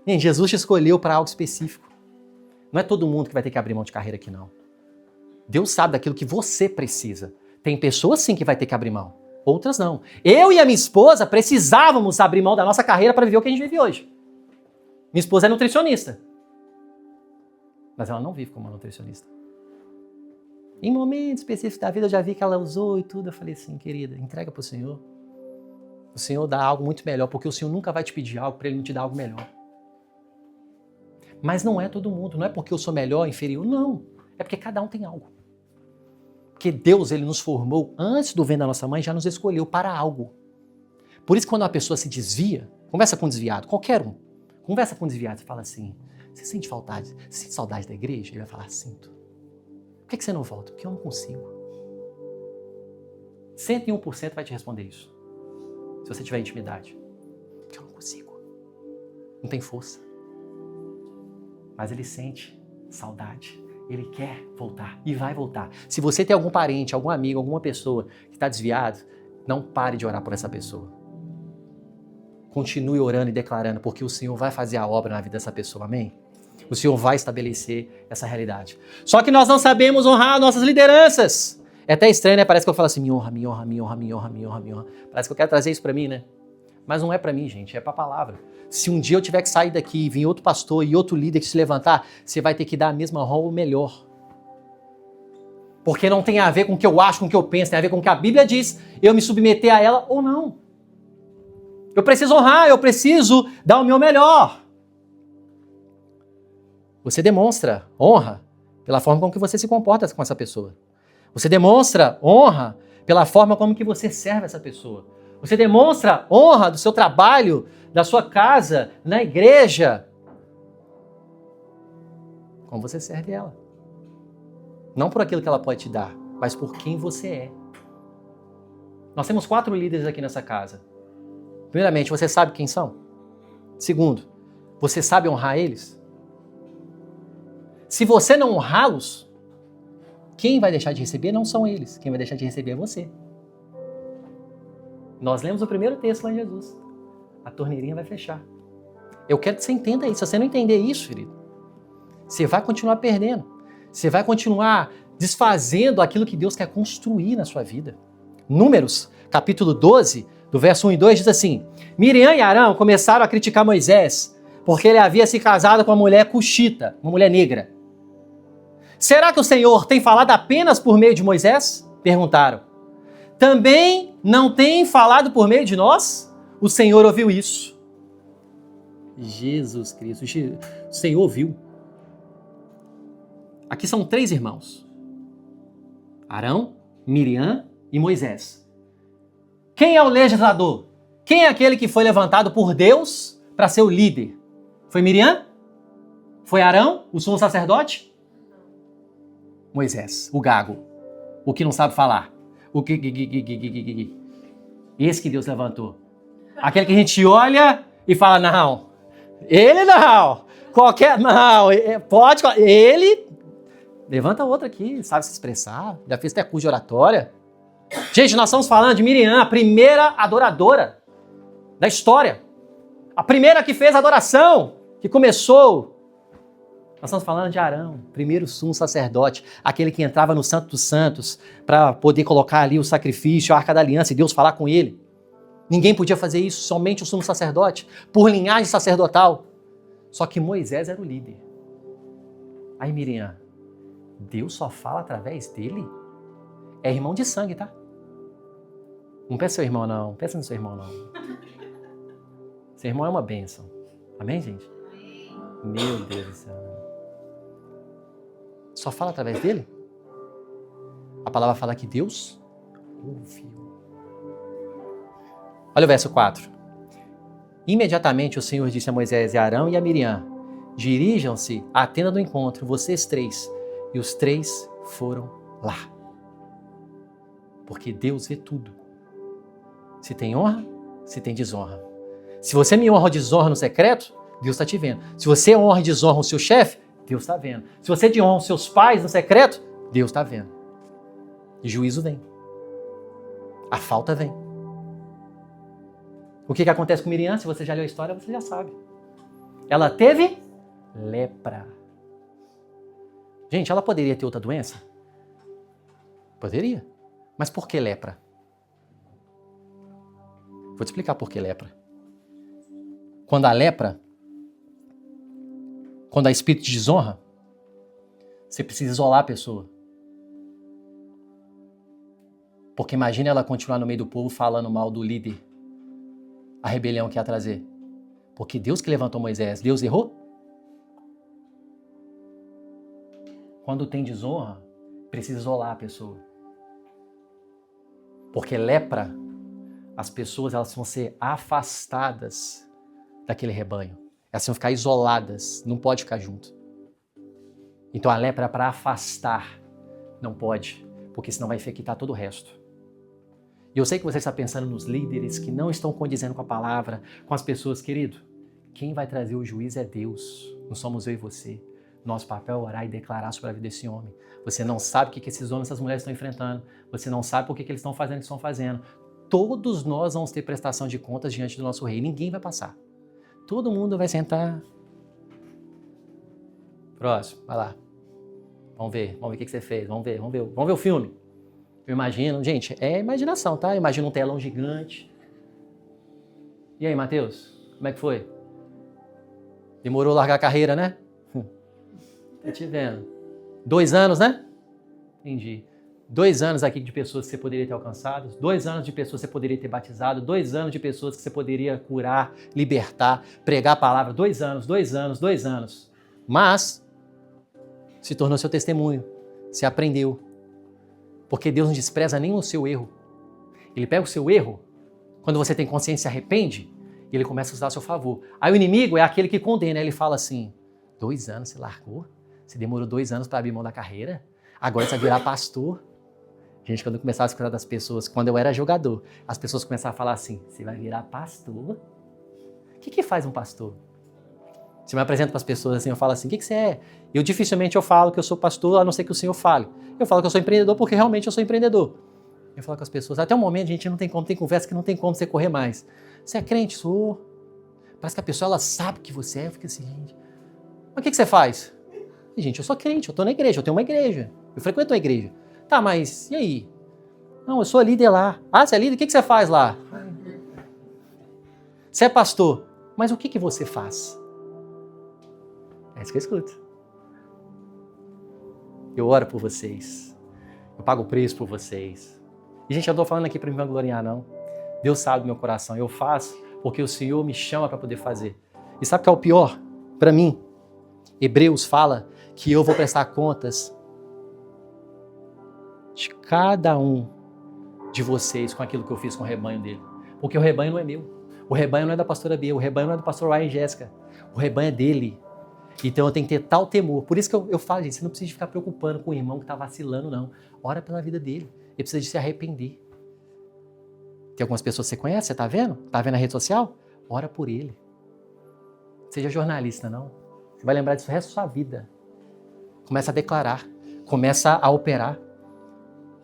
Gente, Jesus te escolheu para algo específico. Não é todo mundo que vai ter que abrir mão de carreira aqui, não. Deus sabe daquilo que você precisa. Tem pessoas sim que vai ter que abrir mão. Outras não. Eu e a minha esposa precisávamos abrir mão da nossa carreira para viver o que a gente vive hoje. Minha esposa é nutricionista. Mas ela não vive como uma nutricionista. Em momentos específicos da vida eu já vi que ela usou e tudo. Eu falei assim, querida, entrega para o Senhor. O Senhor dá algo muito melhor, porque o Senhor nunca vai te pedir algo para Ele não te dar algo melhor. Mas não é todo mundo. Não é porque eu sou melhor, inferior. Não. É porque cada um tem algo. Porque Deus, Ele nos formou antes do ventre da nossa mãe, já nos escolheu para algo. Por isso, quando uma pessoa se desvia, conversa com um desviado, qualquer um, conversa com um desviado, você fala assim, você sente saudade da igreja? Ele vai falar, sinto. Por que você não volta? Porque eu não consigo. 101% vai te responder isso. Se você tiver intimidade. Porque eu não consigo. Não tem força. Mas ele sente saudade. Ele quer voltar e vai voltar. Se você tem algum parente, algum amigo, alguma pessoa que está desviado, não pare de orar por essa pessoa. Continue orando e declarando, porque o Senhor vai fazer a obra na vida dessa pessoa, amém? O Senhor vai estabelecer essa realidade. Só que nós não sabemos honrar nossas lideranças. É até estranho, né? Parece que eu falo assim, me honra, me honra, me honra, me honra, me honra, me honra. Parece que eu quero trazer isso para mim, né? Mas não é para mim, gente, é para a palavra. Se um dia eu tiver que sair daqui e vir outro pastor e outro líder que se levantar, você vai ter que dar a mesma honra ou melhor. Porque não tem a ver com o que eu acho, com o que eu penso, tem a ver com o que a Bíblia diz, eu me submeter a ela ou não. Eu preciso honrar, eu preciso dar o meu melhor. Você demonstra honra pela forma como que você se comporta com essa pessoa. Você demonstra honra pela forma como que você serve essa pessoa. Você demonstra honra do seu trabalho, da sua casa, na igreja. Como você serve ela. Não por aquilo que ela pode te dar, mas por quem você é. Nós temos 4 líderes aqui nessa casa. Primeiramente, você sabe quem são? Segundo, você sabe honrar eles? Se você não honrá-los, quem vai deixar de receber não são eles. Quem vai deixar de receber é você. Nós lemos o primeiro texto lá em Jesus. A torneirinha vai fechar. Eu quero que você entenda isso. Se você não entender isso, querido, você vai continuar perdendo. Você vai continuar desfazendo aquilo que Deus quer construir na sua vida. Números, capítulo 12, do verso 1 e 2, diz assim: Miriam e Arão começaram a criticar Moisés, porque ele havia se casado com uma mulher cuxita, uma mulher negra. Será que o Senhor tem falado apenas por meio de Moisés? Perguntaram. Também não tem falado por meio de nós? O Senhor ouviu isso. Jesus Cristo, o Senhor ouviu. Aqui são 3 irmãos. Arão, Miriam e Moisés. Quem é o legislador? Quem é aquele que foi levantado por Deus para ser o líder? Foi Miriam? Foi Arão, o sumo sacerdote? Moisés, o gago, o que não sabe falar. Esse que Deus levantou. Aquele que a gente olha e fala, não, ele não, qualquer, não, pode, ele, levanta outro aqui, sabe se expressar, já fez até curso de oratória. Gente, nós estamos falando de Miriam, a primeira adoradora da história. A primeira que fez a adoração, que começou. Nós estamos falando de Arão, primeiro sumo sacerdote, aquele que entrava no Santo dos Santos para poder colocar ali o sacrifício, a Arca da Aliança e Deus falar com ele. Ninguém podia fazer isso, somente o sumo sacerdote, por linhagem sacerdotal. Só que Moisés era o líder. Aí Miriam, Deus só fala através dele? É irmão de sangue, tá? Não pensa no seu irmão, não. Pensa no seu irmão, não. Seu irmão é uma bênção. Amém, gente? Meu Deus do céu. Só fala através dele? A palavra fala que Deus ouviu. Olha o verso 4. Imediatamente o Senhor disse a Moisés e a Arão e a Miriam: dirijam-se à tenda do encontro, vocês 3, E os 3 foram lá. Porque Deus vê tudo. Se tem honra, se tem desonra. Se você me honra ou desonra no secreto, Deus está te vendo. Se você honra e desonra o seu chefe, Deus está vendo. Se você desonra os seus pais no secreto, Deus está vendo. E juízo vem. A falta vem. O que acontece com Miriam? Se você já leu a história, você já sabe. Ela teve lepra. Gente, ela poderia ter outra doença? Poderia. Mas por que lepra? Vou te explicar por que lepra. Quando há espírito de desonra, você precisa isolar a pessoa. Porque imagina ela continuar no meio do povo falando mal do líder. A rebelião que ia trazer. Porque Deus que levantou Moisés, Deus errou? Quando tem desonra, precisa isolar a pessoa. Porque lepra, as pessoas elas vão ser afastadas daquele rebanho. Elas vão ficar isoladas, não pode ficar junto. Então a lepra é para afastar, não pode, porque senão vai infectar todo o resto. E eu sei que você está pensando nos líderes que não estão condizendo com a palavra, com as pessoas, querido. Quem vai trazer o juízo é Deus, não somos eu e você. Nosso papel é orar e declarar sobre a vida desse homem. Você não sabe o que esses homens e essas mulheres estão enfrentando. Você não sabe por que eles estão fazendo o que estão fazendo. Todos nós vamos ter prestação de contas diante do nosso rei. Ninguém vai passar. Todo mundo vai sentar. Próximo, vai lá. Vamos ver o que você fez. Vamos ver o filme. Eu imagino, gente, é imaginação, tá? Eu imagino um telão gigante. E aí, Matheus, como é que foi? Demorou a largar a carreira, né? Tô te vendo. 2 anos, né? Entendi. 2 anos aqui de pessoas que você poderia ter alcançado, 2 anos de pessoas que você poderia ter batizado, 2 anos de pessoas que você poderia curar, libertar, pregar a palavra, 2 anos. Mas se tornou seu testemunho, se aprendeu. Porque Deus não despreza nem o seu erro. Ele pega o seu erro, quando você tem consciência e se arrepende, e ele começa a usar a seu favor. Aí o inimigo é aquele que condena, ele fala assim, 2 anos você largou? Você demorou 2 anos para abrir mão da carreira? Agora você vai virar pastor? Gente, quando eu começava a escutar das pessoas, quando eu era jogador, as pessoas começavam a falar assim, você vai virar pastor? O que faz um pastor? Você me apresenta para as pessoas assim, eu falo assim, o que você é? Eu dificilmente falo que eu sou pastor, a não ser que o Senhor fale. Eu falo que eu sou empreendedor porque realmente eu sou empreendedor. Eu falo com as pessoas, até o momento, gente, não tem como, tem conversa que não tem como você correr mais. Você é crente? Sou. Parece que a pessoa, ela sabe que você é, fica assim, gente. Mas o que você faz? Gente, eu sou crente, eu estou na igreja, eu tenho uma igreja. Eu frequento uma igreja. Tá, mas e aí? Não, eu sou líder lá. Ah, você é líder? O que você faz lá? Você é pastor. Mas o que você faz? É isso que eu escuto. Eu oro por vocês. Eu pago o preço por vocês. E, gente, eu não estou falando aqui para me vangloriar, não. Deus sabe do meu coração. Eu faço porque o Senhor me chama para poder fazer. E sabe o que é o pior? Para mim, Hebreus fala que eu vou prestar contas de cada um de vocês com aquilo que eu fiz com o rebanho dele. Porque o rebanho não é meu. O rebanho não é da pastora Bia. O rebanho não é do pastor Ryan e Jéssica. O rebanho é dele. Então eu tenho que ter tal temor. Por isso que eu falo, gente, você não precisa ficar preocupando com o irmão que está vacilando, não. Ora pela vida dele. Ele precisa de se arrepender. Tem algumas pessoas que você conhece, você está vendo? Está vendo na rede social? Ora por ele. Seja jornalista, não. Você vai lembrar disso o resto da sua vida. Começa a declarar. Começa a operar.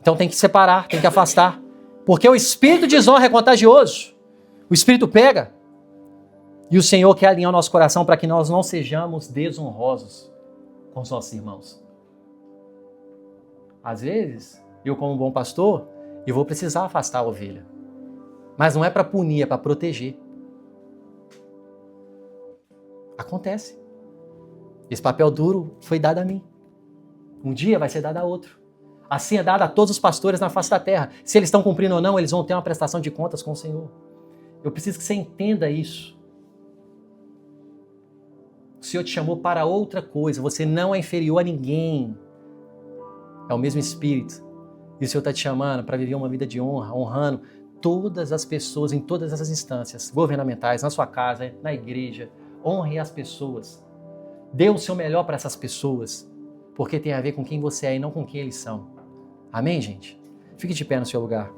Então tem que separar, tem que afastar. Porque o espírito de desonra é contagioso. O espírito pega. E o Senhor quer alinhar o nosso coração para que nós não sejamos desonrosos com os nossos irmãos. Às vezes, eu como bom pastor, eu vou precisar afastar a ovelha. Mas não é para punir, é para proteger. Acontece. Esse papel duro foi dado a mim. Um dia vai ser dado a outro. Assim é dado a todos os pastores na face da terra. Se eles estão cumprindo ou não, eles vão ter uma prestação de contas com o Senhor. Eu preciso que você entenda isso. O Senhor te chamou para outra coisa. Você não é inferior a ninguém. É o mesmo Espírito. E o Senhor está te chamando para viver uma vida de honra, honrando todas as pessoas em todas essas instâncias governamentais, na sua casa, na igreja. Honre as pessoas. Dê o seu melhor para essas pessoas. porque tem a ver com quem você é e não com quem eles são. Amém, gente? Fique de pé no seu lugar.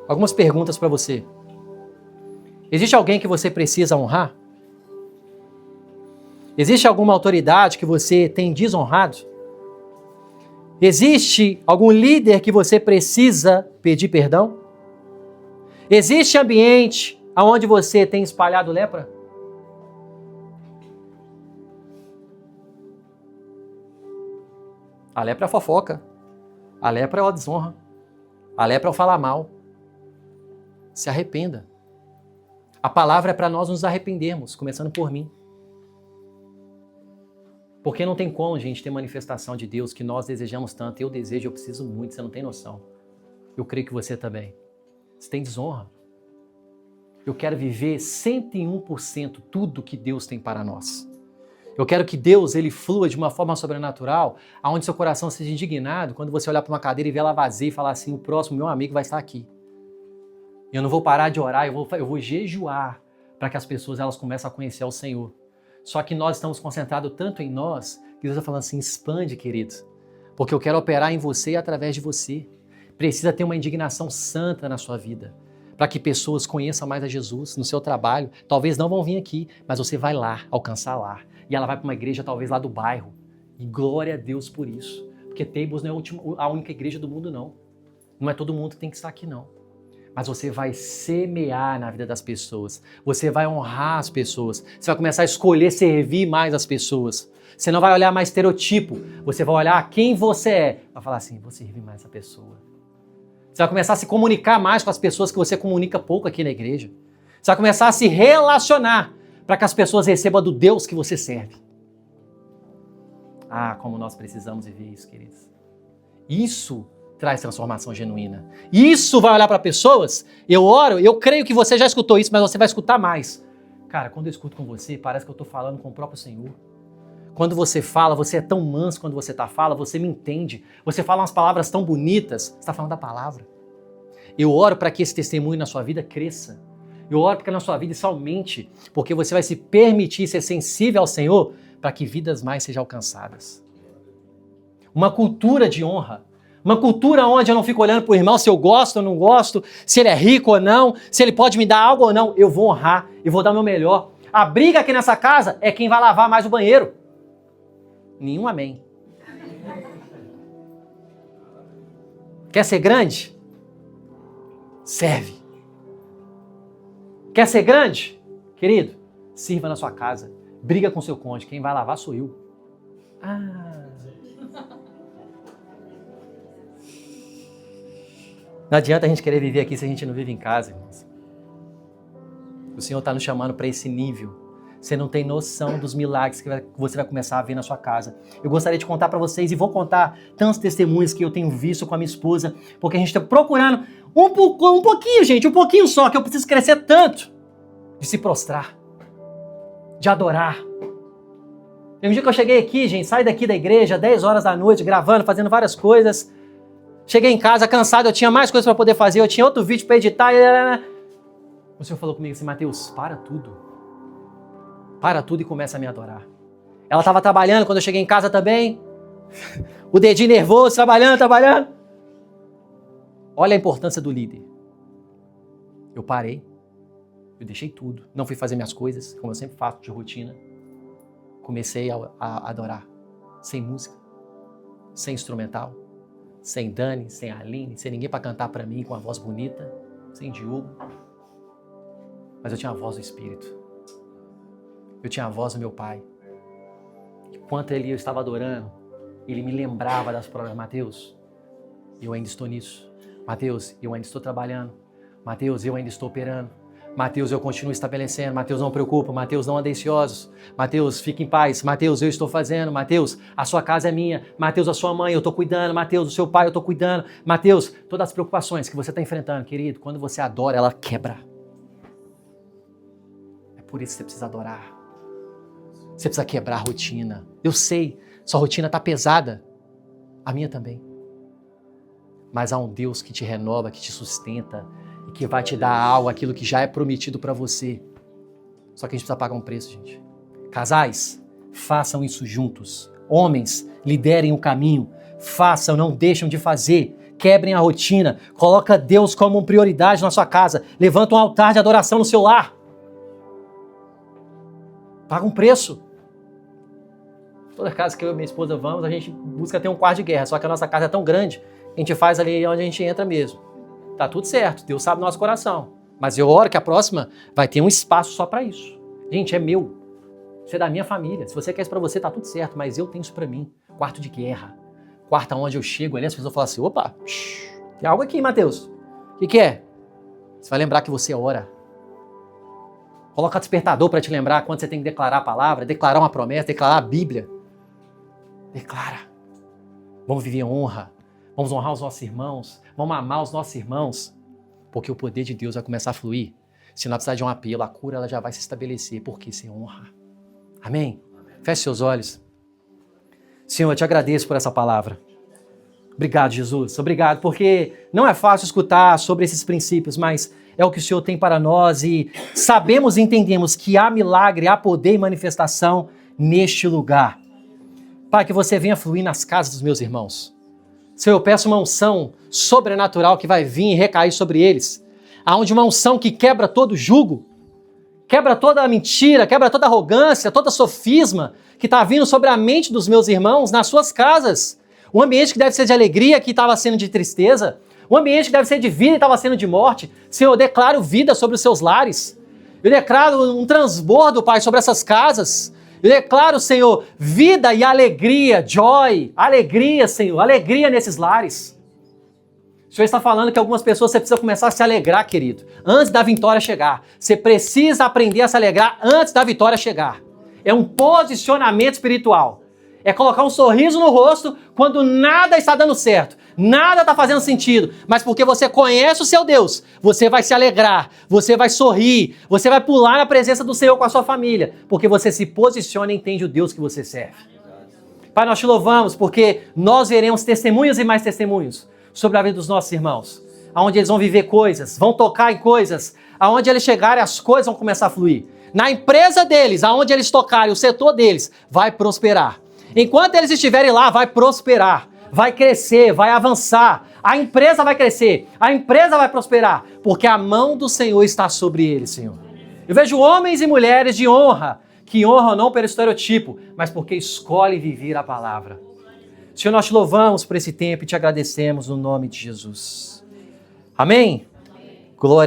Algumas perguntas para você. Existe alguém que você precisa honrar? Existe alguma autoridade que você tem desonrado? Existe algum líder que você precisa pedir perdão? Existe ambiente onde você tem espalhado lepra? A lepra é a fofoca. A lepra é a desonra. A lepra é o falar mal. Se arrependa. A palavra é para nós nos arrependermos, começando por mim. Porque não tem como, gente, ter manifestação de Deus que nós desejamos tanto. Eu desejo, eu preciso muito, você não tem noção. Eu creio que você também. Você tem desonra. Eu quero viver 101% tudo que Deus tem para nós. Eu quero que Deus, ele flua de uma forma sobrenatural, aonde seu coração seja indignado quando você olhar para uma cadeira e ver ela vazia e falar assim, o próximo, meu amigo, vai estar aqui. Eu não vou parar de orar, eu vou jejuar para que as pessoas elas comecem a conhecer o Senhor. Só que nós estamos concentrados tanto em nós, que Deus está falando assim, expande, querido, porque eu quero operar em você e através de você. Precisa ter uma indignação santa na sua vida, para que pessoas conheçam mais a Jesus no seu trabalho. Talvez não vão vir aqui, mas você vai lá, alcançar lá. E ela vai para uma igreja talvez lá do bairro. E glória a Deus por isso. Porque Tables não é a única igreja do mundo, não. Não é todo mundo que tem que estar aqui, não. Mas você vai semear na vida das pessoas. Você vai honrar as pessoas. Você vai começar a escolher servir mais as pessoas. Você não vai olhar mais estereotipo. Você vai olhar quem você é. Vai falar assim, vou servir mais essa pessoa. Você vai começar a se comunicar mais com as pessoas que você comunica pouco aqui na igreja. Você vai começar a se relacionar para que as pessoas recebam do Deus que você serve. Ah, como nós precisamos viver isso, queridos. Isso traz transformação genuína. Isso vai olhar para pessoas, eu oro, eu creio que você já escutou isso, mas você vai escutar mais. Cara, quando eu escuto com você, parece que eu estou falando com o próprio Senhor. Quando você fala, você é tão manso quando você fala, você me entende. Você fala umas palavras tão bonitas, você está falando da palavra. Eu oro para que esse testemunho na sua vida cresça. Eu oro para que na sua vida isso aumente, porque você vai se permitir ser sensível ao Senhor para que vidas mais sejam alcançadas. Uma cultura de honra. Uma cultura onde eu não fico olhando para o irmão se eu gosto ou não gosto, se ele é rico ou não, se ele pode me dar algo ou não. Eu vou honrar, eu vou dar o meu melhor. A briga aqui nessa casa é quem vai lavar mais o banheiro. Nenhum amém. Quer ser grande? Serve. Quer ser grande? Querido, sirva na sua casa. Briga com seu cônjuge. Quem vai lavar sou eu. Não adianta a gente querer viver aqui se a gente não vive em casa, irmãos. O Senhor está nos chamando para esse nível. Você não tem noção dos milagres que você vai começar a ver na sua casa. Eu gostaria de contar para vocês, e vou contar tantos testemunhos que eu tenho visto com a minha esposa, porque a gente está procurando um pouquinho, gente, um pouquinho só, que eu preciso crescer tanto, de se prostrar, de adorar. Tem um dia que eu cheguei aqui, gente, saí daqui da igreja, 10 horas da noite, gravando, fazendo várias coisas. Cheguei em casa cansado, eu tinha mais coisas para poder fazer, eu tinha outro vídeo para editar. O Senhor falou comigo assim, Mateus, para tudo e começa a me adorar. Ela estava trabalhando quando eu cheguei em casa também, o dedinho nervoso, trabalhando. Olha a importância do líder. Eu parei, eu deixei tudo, não fui fazer minhas coisas, como eu sempre faço de rotina. Comecei a adorar, sem música, sem instrumental, sem Dani, sem Aline, sem ninguém para cantar para mim com uma voz bonita, sem Diogo. Mas eu tinha a voz do Espírito. Eu tinha a voz do meu Pai. Enquanto eu estava adorando, ele me lembrava das palavras. Mateus, eu ainda estou nisso. Mateus, eu ainda estou trabalhando. Mateus, eu ainda estou operando. Mateus, eu continuo estabelecendo. Mateus, não preocupa. Mateus, não ande ansiosos. Mateus, fique em paz. Mateus, eu estou fazendo. Mateus, a sua casa é minha. Mateus, a sua mãe, eu estou cuidando. Mateus, o seu pai, eu estou cuidando. Mateus, todas as preocupações que você está enfrentando, querido, quando você adora, ela quebra. É por isso que você precisa adorar. Você precisa quebrar a rotina. Eu sei, sua rotina está pesada. A minha também. Mas há um Deus que te renova, que te sustenta e que vai te dar algo, aquilo que já é prometido para você. Só que a gente precisa pagar um preço, gente. Casais, façam isso juntos. Homens, liderem o caminho. Façam, não deixem de fazer. Quebrem a rotina. Coloca Deus como prioridade na sua casa. Levanta um altar de adoração no seu lar. Paga um preço. Toda casa que eu e minha esposa vamos, a gente busca ter um quarto de guerra. Só que a nossa casa é tão grande, a gente faz ali onde a gente entra mesmo. Tá tudo certo, Deus sabe o nosso coração. Mas eu oro que a próxima vai ter um espaço só para isso. Gente, é meu. Isso é da minha família. Se você quer isso para você, tá tudo certo. Mas eu tenho isso para mim. Quarto de guerra. Quarto onde eu chego ali, as pessoas falam assim, opa, tem algo aqui, Mateus. O que é? Você vai lembrar que você ora. Coloca despertador para te lembrar quando você tem que declarar a palavra, declarar uma promessa, declarar a Bíblia. Declara. Vamos viver honra. Vamos honrar os nossos irmãos. Vamos amar os nossos irmãos. Porque o poder de Deus vai começar a fluir. Se não precisar de um apelo, a cura ela já vai se estabelecer. Porque sem honra. Amém? Feche seus olhos. Senhor, eu te agradeço por essa palavra. Obrigado, Jesus. Obrigado, porque não é fácil escutar sobre esses princípios, mas é o que o Senhor tem para nós e sabemos e entendemos que há milagre, há poder e manifestação neste lugar. Pai, que você venha fluir nas casas dos meus irmãos. Senhor, eu peço uma unção sobrenatural que vai vir e recair sobre eles. Aonde uma unção que quebra todo jugo, quebra toda a mentira, quebra toda a arrogância, toda a sofisma que está vindo sobre a mente dos meus irmãos nas suas casas. O ambiente que deve ser de alegria, que estava sendo de tristeza. O ambiente que deve ser de vida e estava sendo de morte. Senhor, eu declaro vida sobre os seus lares. Eu declaro um transbordo, Pai, sobre essas casas. Eu declaro, Senhor, vida e alegria, joy, alegria, Senhor, alegria nesses lares. O Senhor está falando que algumas pessoas você precisa começar a se alegrar, querido, antes da vitória chegar. Você precisa aprender a se alegrar antes da vitória chegar. É um posicionamento espiritual. É colocar um sorriso no rosto quando nada está dando certo, nada está fazendo sentido, mas porque você conhece o seu Deus, você vai se alegrar, você vai sorrir, você vai pular na presença do Senhor com a sua família, porque você se posiciona e entende o Deus que você serve. Pai, nós te louvamos porque nós veremos testemunhos e mais testemunhos sobre a vida dos nossos irmãos, aonde eles vão viver coisas, vão tocar em coisas, aonde eles chegarem as coisas vão começar a fluir. Na empresa deles, aonde eles tocarem, o setor deles vai prosperar. Enquanto eles estiverem lá, vai prosperar, vai crescer, vai avançar, a empresa vai crescer, a empresa vai prosperar, porque a mão do Senhor está sobre eles, Senhor. Eu vejo homens e mulheres de honra, que honram não pelo estereotipo, mas porque escolhem viver a palavra. Senhor, nós te louvamos por esse tempo e te agradecemos no nome de Jesus. Amém? Glória.